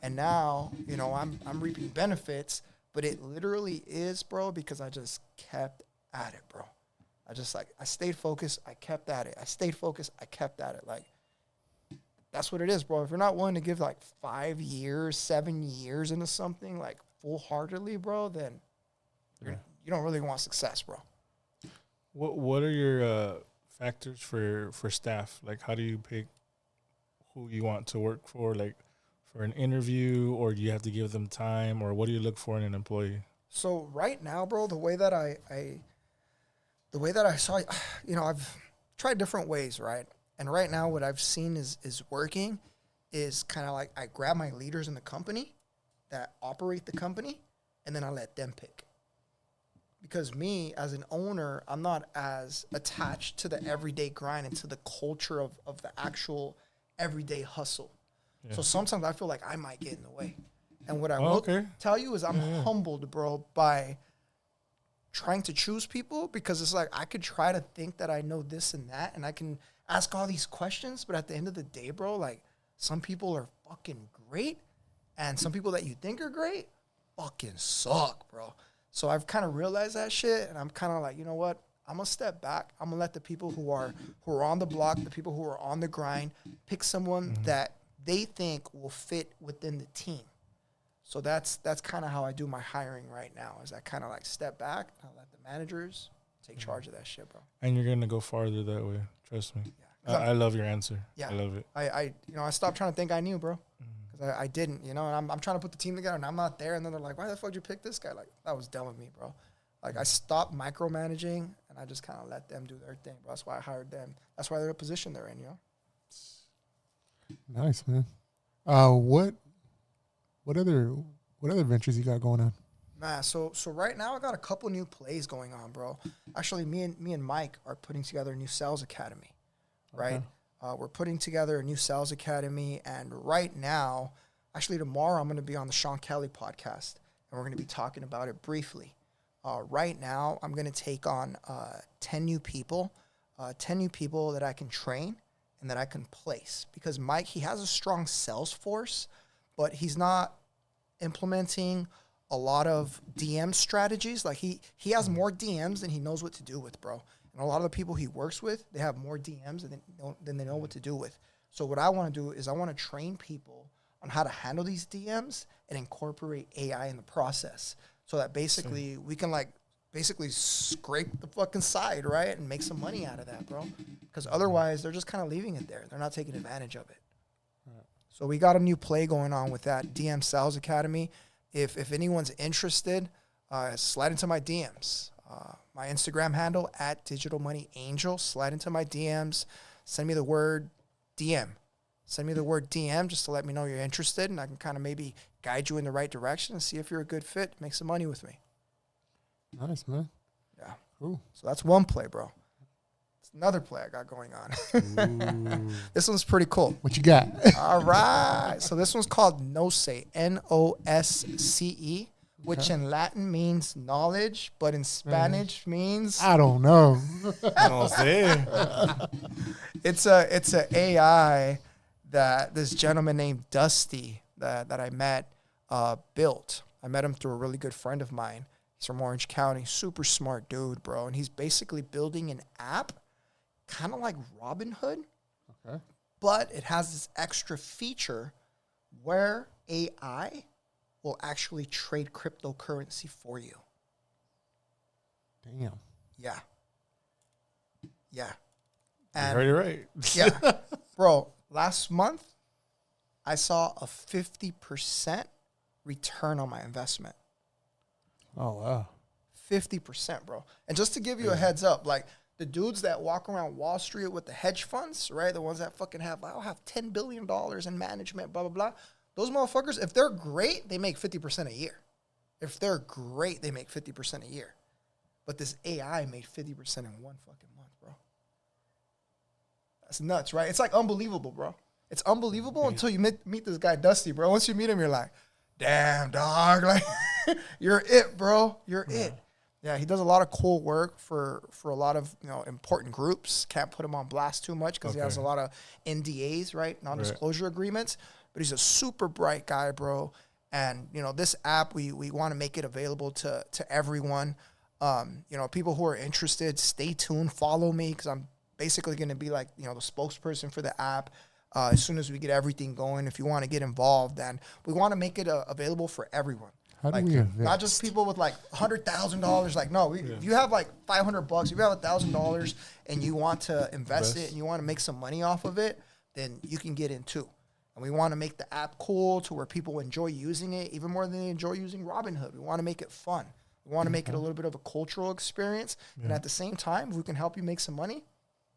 And now, I'm reaping benefits, but it literally is, bro, because I just kept at it, bro. I stayed focused. I kept at it. I stayed focused. I kept at it. Like, that's what it is, bro. If you're not willing to give, like, 5 years, 7 years into something, like, full-heartedly, bro, then you don't really want success, bro. What are your factors for staff? Like, how do you pick who you want to work for, like, for an interview, or do you have to give them time, or what do you look for in an employee? So right now, bro, the way that I saw, I've tried different ways, right? And right now what I've seen is working is kind of like I grab my leaders in the company that operate the company, and then I let them pick. Because me, as an owner, I'm not as attached to the everyday grind and to the culture of the actual everyday hustle. Yeah. So sometimes I feel like I might get in the way. And what I will tell you is I'm humbled, bro, by trying to choose people, because it's like I could try to think that I know this and that, and I can ask all these questions, but at the end of the day, bro, like, some people are fucking great, and some people that you think are great fucking suck, bro. So I've kind of realized that shit, and I'm kind of like, you know what? I'm going to step back. I'm going to let the people who are on the block, the people who are on the grind, pick someone that they think will fit within the team. So that's kind of how I do my hiring right now, is I kind of like step back and I let the managers take charge of that shit, bro. And you're going to go farther that way. Trust me. Yeah, I love your answer. Yeah. I love it. I stopped trying to think I knew, bro. Because I didn't, and I'm trying to put the team together, and I'm not there. And then they're like, why the fuck did you pick this guy? Like, that was dumb of me, bro. Like, I stopped micromanaging, and I just kind of let them do their thing, bro. That's why I hired them. That's why they're in the position they're in, Nice, man. What other ventures you got going on? Nah, so right now I got a couple new plays going on, bro. Actually, me and Mike are putting together a new sales academy, right? Okay. We're putting together a new sales academy, and right now, actually tomorrow, I'm going to be on the Sean Kelly podcast, and we're going to be talking about it briefly. Right now, I'm going to take on 10 new people that I can train and that I can place. Because Mike, he has a strong sales force, but he's not implementing a lot of DM strategies. Like, he has more DMs than he knows what to do with, bro. And a lot of the people he works with, they have more DMs than they know what to do with. So what I want to do is I want to train people on how to handle these DMs and incorporate AI in the process, so that basically we can scrape the fucking side, right, and make some money out of that, bro. Because otherwise they're just kind of leaving it there. They're not taking advantage of it. Right. So we got a new play going on with that DM Sales Academy. If anyone's interested, slide into my DMs. My Instagram handle @DigitalMoneyAngel. Slide into my DMs. Send me the word DM. Send me the word DM just to let me know you're interested, and I can kind of maybe guide you in the right direction and see if you're a good fit. Make some money with me. Nice, man. Yeah. Cool. So that's one play, bro. It's another play I got going on. This one's pretty cool. What you got? All right. So this one's called Nosce, Nosce, which in Latin means knowledge, but in Spanish means... I don't know. No sé. It's a AI that this gentleman named Dusty that I met built. I met him through a really good friend of mine. He's from Orange County. Super smart dude, bro. And he's basically building an app kind of like Robinhood. Okay. But it has this extra feature where AI will actually trade cryptocurrency for you. Damn. Yeah. Yeah. And you heard it right. Yeah. Bro, last month, I saw a 50% return on my investment. Oh, wow. 50%, bro. And just to give you a heads up, like the dudes that walk around Wall Street with the hedge funds, right? The ones that fucking have, I'll have $10 billion in management, blah, blah, blah. Those motherfuckers, if they're great, they make 50% a year. If they're great, they make 50% a year. But this AI made 50% in one fucking month, bro. That's nuts, right? It's like unbelievable, bro. It's unbelievable until you meet this guy, Dusty, bro. Once you meet him, you're like, damn, dog. Like, you're it, bro. You're it. Yeah, he does a lot of cool work for a lot of, important groups. Can't put him on blast too much because he has a lot of NDAs, right? Non-disclosure agreements. But he's a super bright guy, bro. And, this app, we want to make it available to everyone. People who are interested, stay tuned, follow me, because I'm basically going to be like, the spokesperson for the app. As soon as we get everything going, if you want to get involved, then we want to make it available for everyone. How do we invest? Not just people with like $100,000. Like, no, if you have like $500, if you have $1,000 and you want to invest it and you want to make some money off of it, then you can get in too. And we want to make the app cool to where people enjoy using it even more than they enjoy using Robinhood. We want to make it fun. We want to make it a little bit of a cultural experience. Yeah. And at the same time, if we can help you make some money,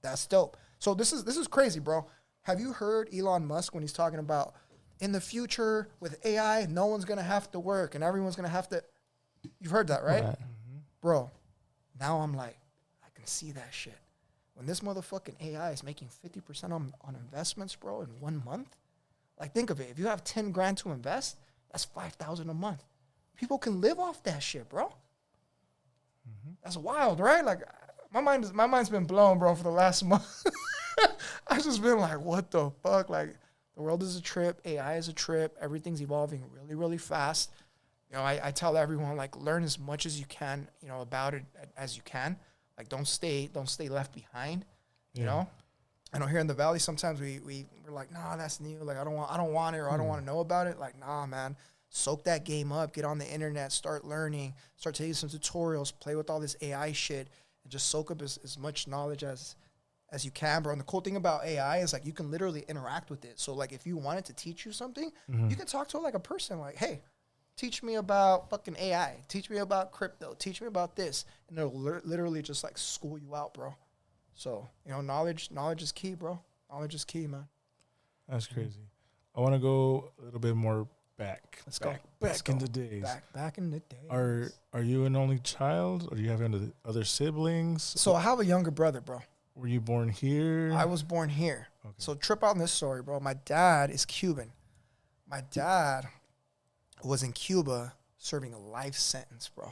that's dope. So this is crazy, bro. Have you heard Elon Musk when he's talking about in the future with AI, no one's going to have to work and everyone's going to have to. You've heard that, right? Mm-hmm. Bro, now I'm like, I can see that shit. When this motherfucking AI is making 50% on investments, bro, in 1 month, like think of it. If you have 10 grand to invest, that's $5,000 a month. People can live off that shit, bro. Mm-hmm. That's wild, right? Like my mind's been blown, bro, for the last month. I've just been like, what the fuck? Like, the world is a trip. AI is a trip. Everything's evolving really, really fast. I tell everyone, like, learn as much as you can, about it as you can. Like, don't stay left behind, you know? I know here in the Valley, sometimes we're like, nah, that's new. Like, I don't want it, or I don't want to know about it. Like, nah, man. Soak that game up. Get on the internet. Start learning. Start taking some tutorials. Play with all this AI shit. And just soak up as much knowledge as you can, bro. And the cool thing about AI is, like, you can literally interact with it. So, like, if you wanted to teach you something, you can talk to it like a person. Like, hey, teach me about fucking AI. Teach me about crypto. Teach me about this. And they'll literally just, like, school you out, bro. So, knowledge is key, bro. Knowledge is key, man. That's crazy. I want to go a little bit more back. Let's go. Back in the days. Back in the days. Are you an only child, or do you have any other siblings? So I have a younger brother, bro. Were you born here? I was born here. Okay. So trip out on this story, bro. My dad is Cuban. My dad was in Cuba serving a life sentence, bro.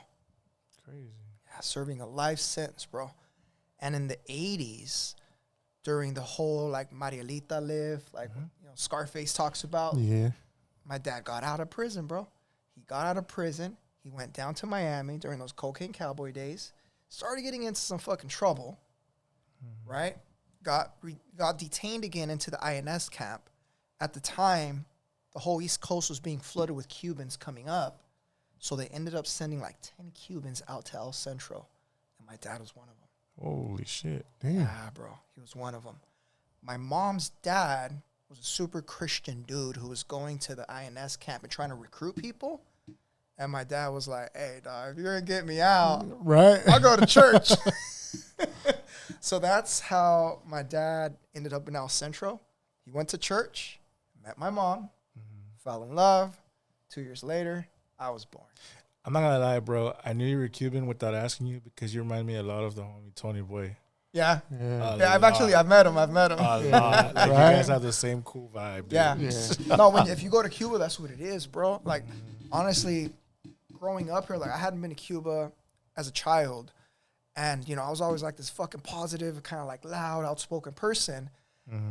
Crazy. Yeah, serving a life sentence, bro. And in the 80s, during the whole, like, Marielita live, like, Scarface talks about. Yeah. My dad got out of prison, bro. He got out of prison. He went down to Miami during those cocaine cowboy days. Started getting into some fucking trouble. Right? Got detained again into the INS camp. At the time, the whole East Coast was being flooded with Cubans coming up. So they ended up sending like 10 Cubans out to El Centro. And my dad was one of them. Holy shit. Damn. Yeah, bro. He was one of them. My mom's dad was a super Christian dude who was going to the INS camp and trying to recruit people. And my dad was like, hey, dog, if you're going to get me out, right, I'll go to church. So that's how my dad ended up in El Centro. He went to church, met my mom, fell in love. 2 years later, I was born. I'm not going to lie, bro. I knew you were Cuban without asking you because you remind me a lot of the homie Tony Boy. Yeah. I've met him. A lot. Like, right? You guys have the same cool vibe, dude. Yeah. No, if you go to Cuba, that's what it is, bro. Like, honestly, growing up here, like, I hadn't been to Cuba as a child. And, I was always like this fucking positive, kind of like loud, outspoken person.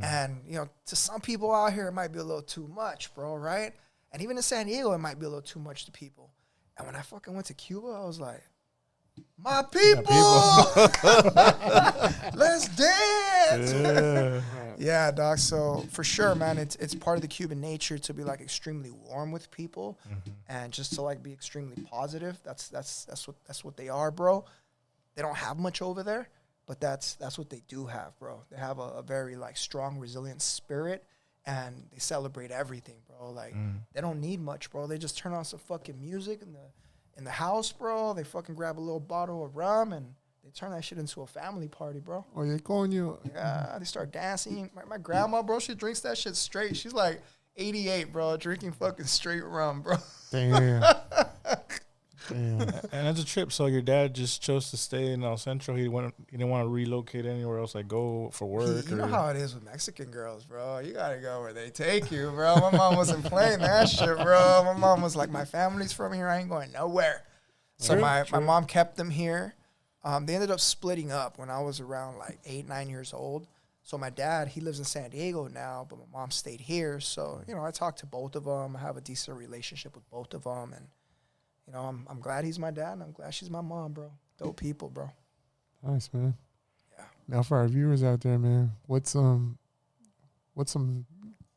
And, to some people out here, it might be a little too much, bro, right? And even in San Diego, it might be a little too much to people. And when I fucking went to Cuba, I was like, my people! Let's dance! Yeah, dog. So, for sure, man, it's part of the Cuban nature to be, like, extremely warm with people and just to, like, be extremely positive. That's what they are, bro. They don't have much over there, but that's what they do have, bro. They have a very, like, strong, resilient spirit, and they celebrate everything, bro. Like, they don't need much, bro. They just turn on some fucking music, in the house, bro. They fucking grab a little bottle of rum and they turn that shit into a family party, bro. Oye, coño. Yeah, they start dancing. My grandma, bro, she drinks that shit straight. She's like 88, bro, drinking fucking straight rum, bro. Damn. Damn. And that's a trip. So your dad just chose to stay in El Centro. He didn't want to relocate anywhere else, like go for work. You know how it is with Mexican girls, bro. You gotta go where they take you, bro. My mom wasn't playing that shit, bro. My mom was like, my family's from here. I ain't going nowhere. So my mom kept them here. They ended up splitting up when I was around like 8, 9 years old. So my dad, he lives in San Diego now, but my mom stayed here. So, you know, I talked to both of them. I have a decent relationship with both of them. And, you know, I'm glad he's my dad, and I'm glad she's my mom, bro. Dope people, bro. Nice, man. Yeah. Now, for our viewers out there, man, what's some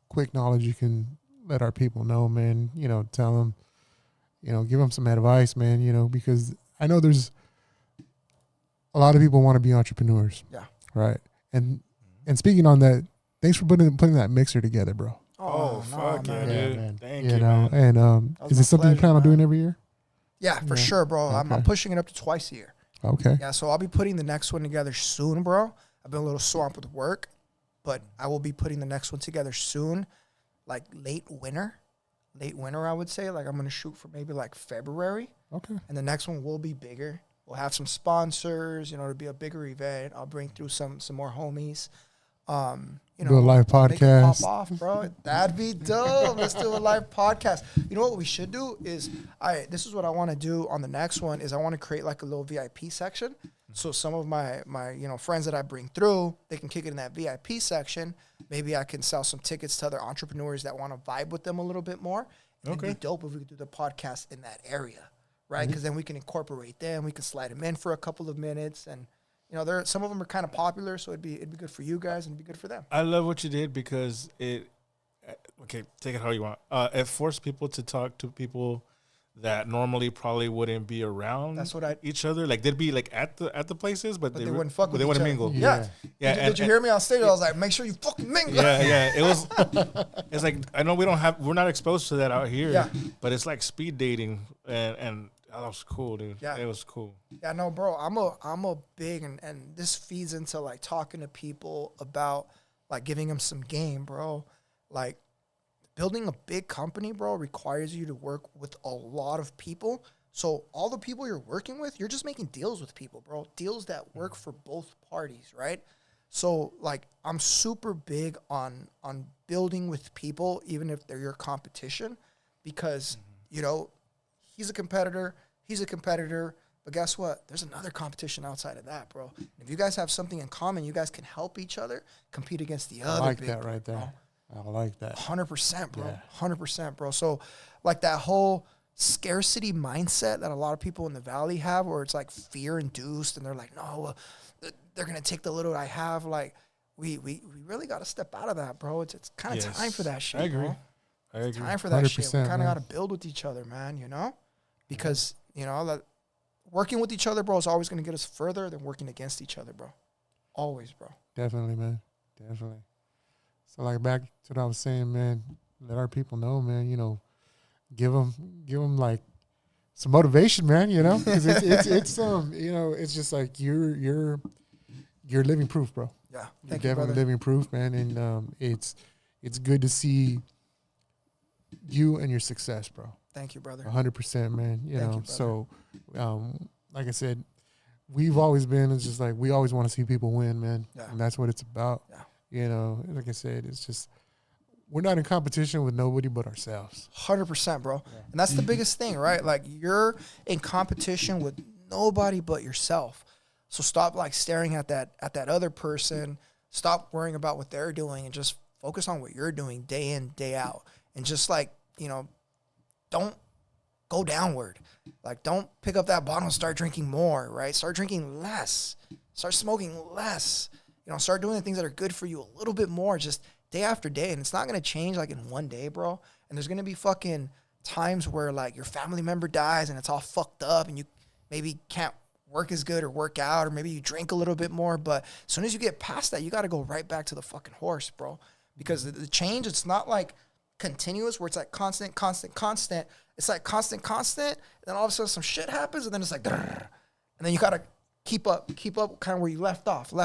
quick knowledge you can let our people know, man? You know, tell them, you know, give them some advice, man, you know, because I know there's a lot of people want to be entrepreneurs. Yeah. Right. And speaking on that, thanks for putting that mixer together, bro. Oh, fuck yeah, dude. Man. Thank you you, know, man. and was is my it something you pleasure, plan on man. doing every year? Yeah, for Yeah. sure, bro. I'm Okay. pushing it up to twice a year. Okay. Yeah, so I'll be putting the next one together soon, bro. I've been a little swamped with work, but I will be putting the next one together soon, like late winter, I would say. Like I'm going to shoot for maybe like February, Okay. and the next one will be bigger. We'll have some sponsors, you know, it'll be a bigger event. I'll bring through some more homies. You know, Do a live they can podcast. pop off, bro. That'd be dope. Let's do a live podcast. You know what we should do is, this is what I want to do on the next one is I want to create like a little VIP section. So some of my you know friends that I bring through, they can kick it in that VIP section. Maybe I can sell some tickets to other entrepreneurs that want to vibe with them a little bit more. And Okay. It'd be dope if we could do the podcast in that area, right? Because then we can incorporate them. We can slide them in for a couple of minutes, and you know, some of them are kind of popular, so it'd be good for you guys and it'd be good for them. I love what you did because okay, take it how you want. It forced people to talk to people that normally probably wouldn't be around. That's what each other. Like they'd be like at the places, but they wouldn't fuck with they each wouldn't other. mingle. Yeah. Yeah. Did you hear me on stage? I was like, make sure you fucking mingle. Yeah. It was. It's like I know we're not exposed to that out here. Yeah. But it's like speed dating, and that was cool, dude. Yeah. It was cool. Yeah, no, bro. I'm a big and this feeds into like talking to people about like giving them some game, bro. Like building a big company, bro, requires you to work with a lot of people. So all the people you're working with, you're just making deals with people, bro. Deals that work for both parties, right? So like I'm super big on building with people, even if they're your competition, because you know he's a competitor. But guess what? There's another competition outside of that, bro. And if you guys have something in common, you guys can help each other compete against the other. I like big that right bro. there. I like that. 100%, bro. Yeah. 100%, bro. So, like that whole scarcity mindset that a lot of people in the valley have, where it's like fear induced, and they're like, no, they're gonna take the little I have. Like, we really got to step out of that, bro. It's kind of time for that shit. I agree. Bro. I agree. Time for that shit. We 100%, kind of man. got to build with each other, man. You know, because you know that working with each other, bro, is always gonna get us further than working against each other, bro. Always, bro. Definitely, man. Definitely. So, like, back to what I was saying, man, let our people know, man, you know, give them like some motivation, man, you know, because it's you know, it's just like you're living proof, bro. Yeah. You're Thank you, definitely brother. living proof, man. And it's good to see you and your success, bro. Thank you, brother. 100%, man. You Thank know, you, so like I said, we've always been, it's just like we always want to see people win, man. Yeah. And that's what it's about. Yeah. You know, like I said, it's just we're not in competition with nobody but ourselves. 100%, bro. And that's the biggest thing, right? Like you're in competition with nobody but yourself. So stop like staring at that other person. Stop worrying about what they're doing and just focus on what you're doing day in, day out. And just like, you know, don't go downward. Like don't pick up that bottle and start drinking more, right? Start drinking less. Start smoking less. You know, start doing the things that are good for you a little bit more, just day after day. And it's not going to change like in one day, bro. And there's going to be fucking times where like your family member dies and it's all fucked up and you maybe can't work as good or work out, or maybe you drink a little bit more. But as soon as you get past that, you got to go right back to the fucking horse, bro. Because the change, it's not like continuous where it's like constant. It's like constant. And then all of a sudden some shit happens, and then it's like, and then you gotta keep up kind of where you left off. And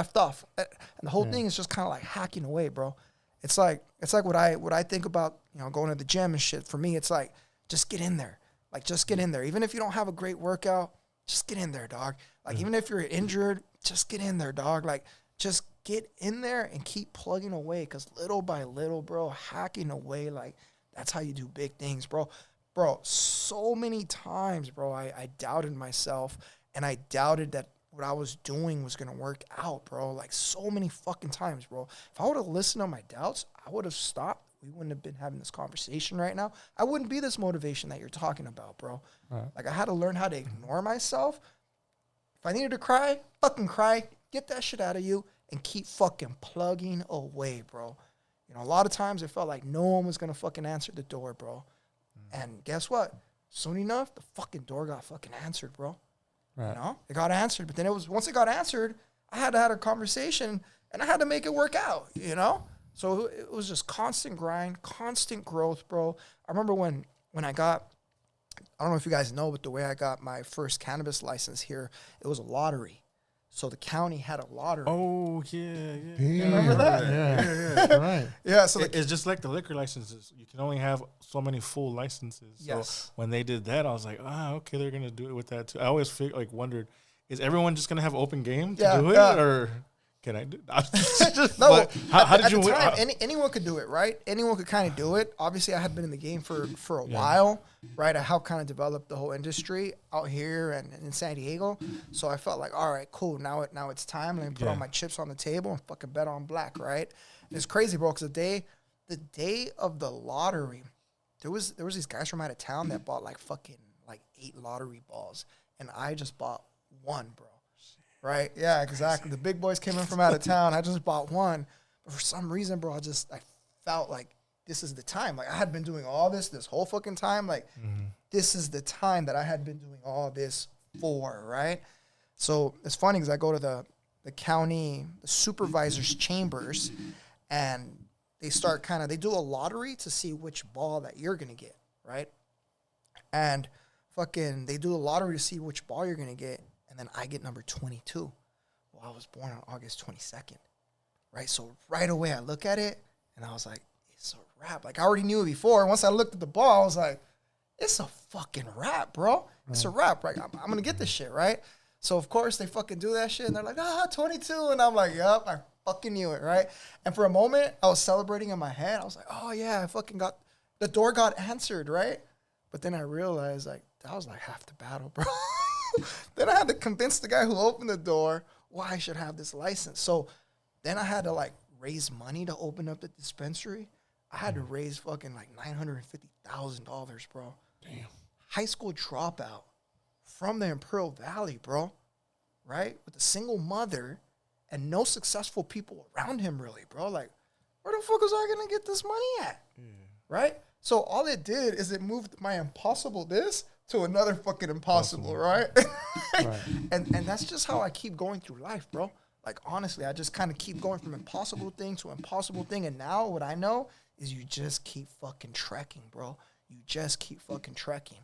the whole thing is just kind of like hacking away, bro. It's like what I think about, going to the gym and shit. For me, it's like, just get in there. Like, just get in there. Even if you don't have a great workout, just get in there, dog. Like, even if you're injured, just get in there, dog. Like, just get in there and keep plugging away, because little by little, bro, hacking away, like, that's how you do big things, bro. Bro, so many times, bro, I doubted myself, and I doubted that what I was doing was going to work out, bro. Like, so many fucking times, bro. If I would have listened to my doubts, I would have stopped. We wouldn't have been having this conversation right now. I wouldn't be this motivation that you're talking about, bro. Right. Like, I had to learn how to ignore myself. If I needed to cry, fucking cry. Get that shit out of you and keep fucking plugging away, bro. A lot of times it felt like no one was going to fucking answer the door, bro. And guess what? Soon enough, the fucking door got fucking answered, bro. Right. It got answered. But then once it got answered, I had to have a conversation, and I had to make it work out, So it was just constant grind, constant growth, bro. I remember when I got, I don't know if you guys know, but the way I got my first cannabis license here, it was a lottery. So the county had a lottery. Oh, yeah. Remember that? Yeah. Right. Yeah, so It's just like the liquor licenses. You can only have so many full licenses. Yes. So when they did that, I was like, okay, they're going to do it with that too. I always wondered, is everyone just going to have open game to do it? Or can I do it? No, how did at you the win? time, anyone could do it, right? Anyone could kind of do it. Obviously, I had been in the game for a while, right? I helped kind of develop the whole industry out here and in San Diego. So I felt like, all right, cool. Now it's time. Let me put all my chips on the table and fucking bet on black, right? And it's crazy, bro, because the day of the lottery, there was these guys from out of town that bought like 8 lottery balls, and I just bought one, bro. Right? Yeah, exactly. The big boys came in from out of town. I just bought one. But for some reason, bro, I felt like this is the time. Like, I had been doing all this whole fucking time. Like, this is the time that I had been doing all this for, right? So it's funny because I go to the county, the supervisor's chambers, and they start they do a lottery to see which ball that you're going to get, right? And they do a lottery to see which ball you're going to get. And then I get number 22. Well, I was born on August 22nd, right? So right away I look at it, and I was like, it's a wrap. Like, I already knew it before. Once I looked at the ball, I was like, it's a fucking wrap, bro. It's a wrap, right? I'm going to get this shit, right? So, of course, they fucking do that shit, and they're like, 22. And I'm like, yup, I fucking knew it, right? And for a moment, I was celebrating in my head. I was like, oh, yeah, I fucking the door got answered, right? But then I realized, like, that was like half the battle, bro. Then I had to convince the guy who opened the door why I should have this license. So then I had to raise money to open up the dispensary. I had to raise fucking $950,000, bro. Damn. High school dropout from the Imperial Valley, bro. Right? With a single mother and no successful people around him, really, bro. Like, where the fuck was I gonna get this money at? Right? So all it did is it moved my impossible this to another fucking impossible, right? Right. And that's just how I keep going through life, bro. Like, honestly, I just kind of keep going from impossible thing to impossible thing. And now what I know is you just keep fucking trekking, bro. You just keep fucking trekking,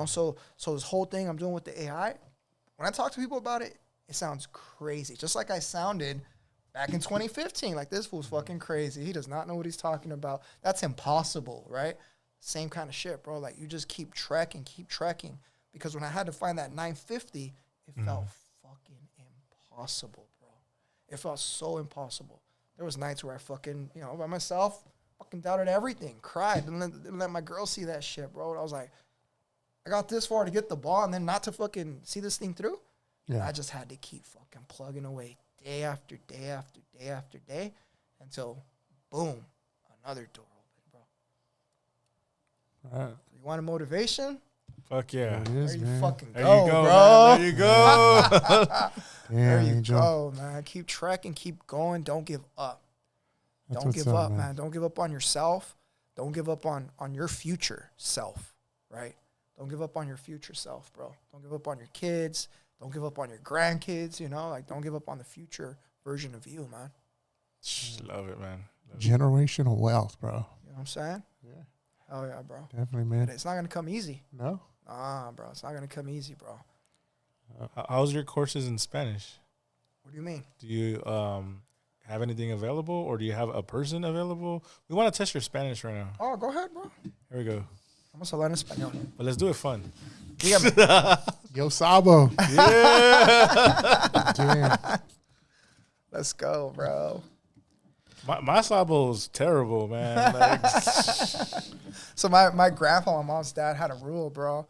So this whole thing I'm doing with the AI, when I talk to people about it, it sounds crazy. Just like I sounded back in 2015. Like, this fool's fucking crazy. He does not know what he's talking about. That's impossible, right? Same kind of shit, bro. Like, you just keep trekking. Because when I had to find that 950, it felt fucking impossible, bro. It felt so impossible. There was nights where I fucking, by myself, fucking doubted everything, cried, didn't let my girl see that shit, bro. I was like, I got this far to get the ball and then not to fucking see this thing through. Yeah. I just had to keep fucking plugging away day after day after day after day until, boom, another door. Right. You want a motivation? Fuck yeah. There you fucking There go, you go, bro. man. There you go. There you Angel. go, man. Keep trekking, keep going. Don't give up. Don't give up, man. Don't give up on yourself. Don't give up on your future self, right? Don't give up on your future self, bro. Don't give up on your kids. Don't give up on your grandkids, don't give up on the future version of you, man. Love it, man. Generational wealth, bro. You know what I'm saying? Yeah. Oh yeah, bro. Definitely, man. But it's not gonna come easy. No? Bro. It's not gonna come easy, bro. How's your courses in Spanish? What do you mean? Do you have anything available, or do you have a person available? We want to test your Spanish right now. Oh, go ahead, bro. Here we go. Vamos a hablar en español. But let's do it fun. Dígame. Yo Sabo. Yeah. Damn. Let's go, bro. My sabo's terrible, man. Like, So my grandpa, my mom's dad had a rule, bro.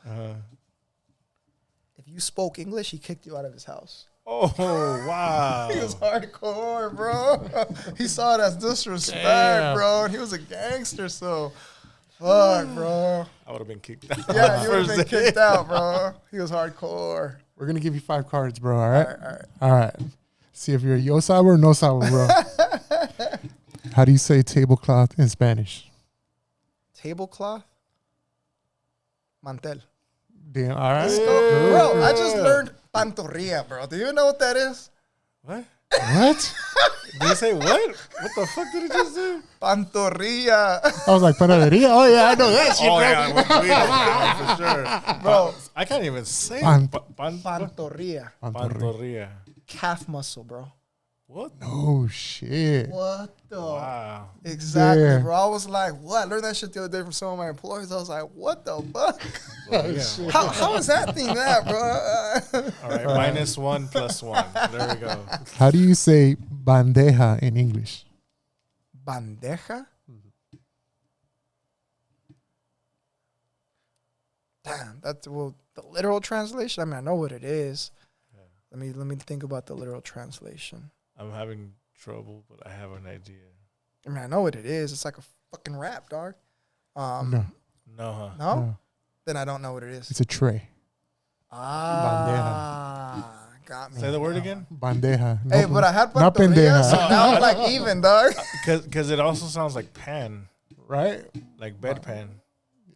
If you spoke English, he kicked you out of his house. oh, wow. He was hardcore, bro. He saw it as disrespect, Damn. bro. And he was a gangster, so fuck, bro. I would have been kicked out. Yeah, you would have been First day. kicked out, bro. He was hardcore. We're going to give you 5 cards, bro. All right? All right. All right. See if you're a Yo Sabo or No Sabo, bro. How do you say tablecloth in Spanish? Tablecloth? Mantel. Damn. All right. Let's go. Bro, I just learned pantorrilla, bro. Do you know what that is? What? What? Did you say what? What the fuck did it just do? Pantorrilla. I was like, panaderia? Oh, yeah, I know that shit, Oh, bro. yeah, for sure. Bro. I can't even say Pantorrilla. Pantorrilla. Calf muscle, bro. What? Oh, shit. What the? Wow. Exactly, Yeah. bro. I was like, what? I learned that shit the other day from some of my employees. I was like, what the fuck? Well, yeah. How is that thing that, bro? All right, -1 + 1. There we go. How do you say bandeja in English? Bandeja? Damn, that's the literal translation. I mean, I know what it is. Yeah. Let me think about the literal translation. I'm having trouble, but I have an idea. I mean, I know what it is. It's like a fucking rap, dog. No. No, huh? No? No. Then I don't know what it is. It's a tray. Got me. Say the word again. Bandeja. Hey, No, but I had not pantorrilla, pendeja. so now I'm like even, dog. Because it also sounds like pan, right? like bedpan.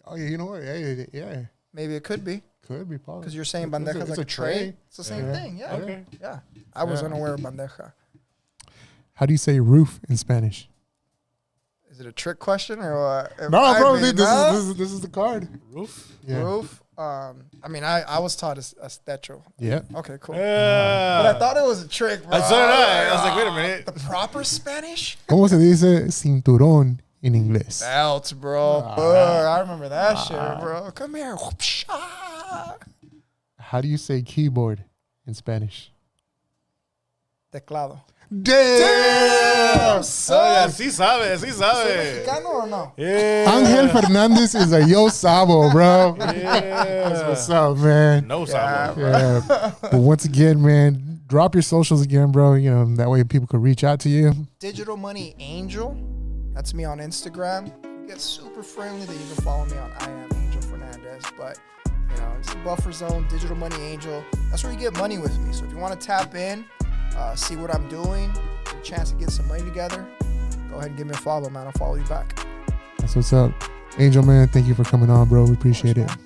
Oh, yeah, you know what? Yeah. Maybe it could be Could be possible. because you're saying It's bandeja is like a a tray. It's the same Yeah. thing. Yeah. Okay. Yeah. I was Yeah. unaware of bandeja. How do you say roof in Spanish? Is it a trick question or what? No, bro. I mean, This is the card. Roof? Yeah. Roof. I mean, I was taught as techo. Yeah. Okay, cool. Yeah. But I thought it was a trick, bro. So did I. I was like, wait a minute. The proper Spanish? ¿Cómo se dice cinturón en inglés? Belts, bro. I remember that shit, bro. Come here. Whoopsh. How do you say keyboard in Spanish? Teclado. Damn! Oh, yeah, sí sabe, sí sabe. ¿Mexicano or no? Yeah. Angel Fernandez is a Yo Sabo, bro. That's Yeah. what's up, man. No Yeah. sabo. Yeah. But once again, man, drop your socials again, bro. You know, that way people can reach out to you. Digital Money Angel. That's me on Instagram. You get super friendly that you can follow me on I am Angel Fernandez. But, you know, it's the buffer zone, Digital Money Angel. That's where you get money with me. So if you want to tap in, see what I'm doing, get a chance to get some money together, go ahead and give me a follow, man. I'll follow you back. That's what's up. Angel, man, thank you for coming on, bro. We appreciate it. Man.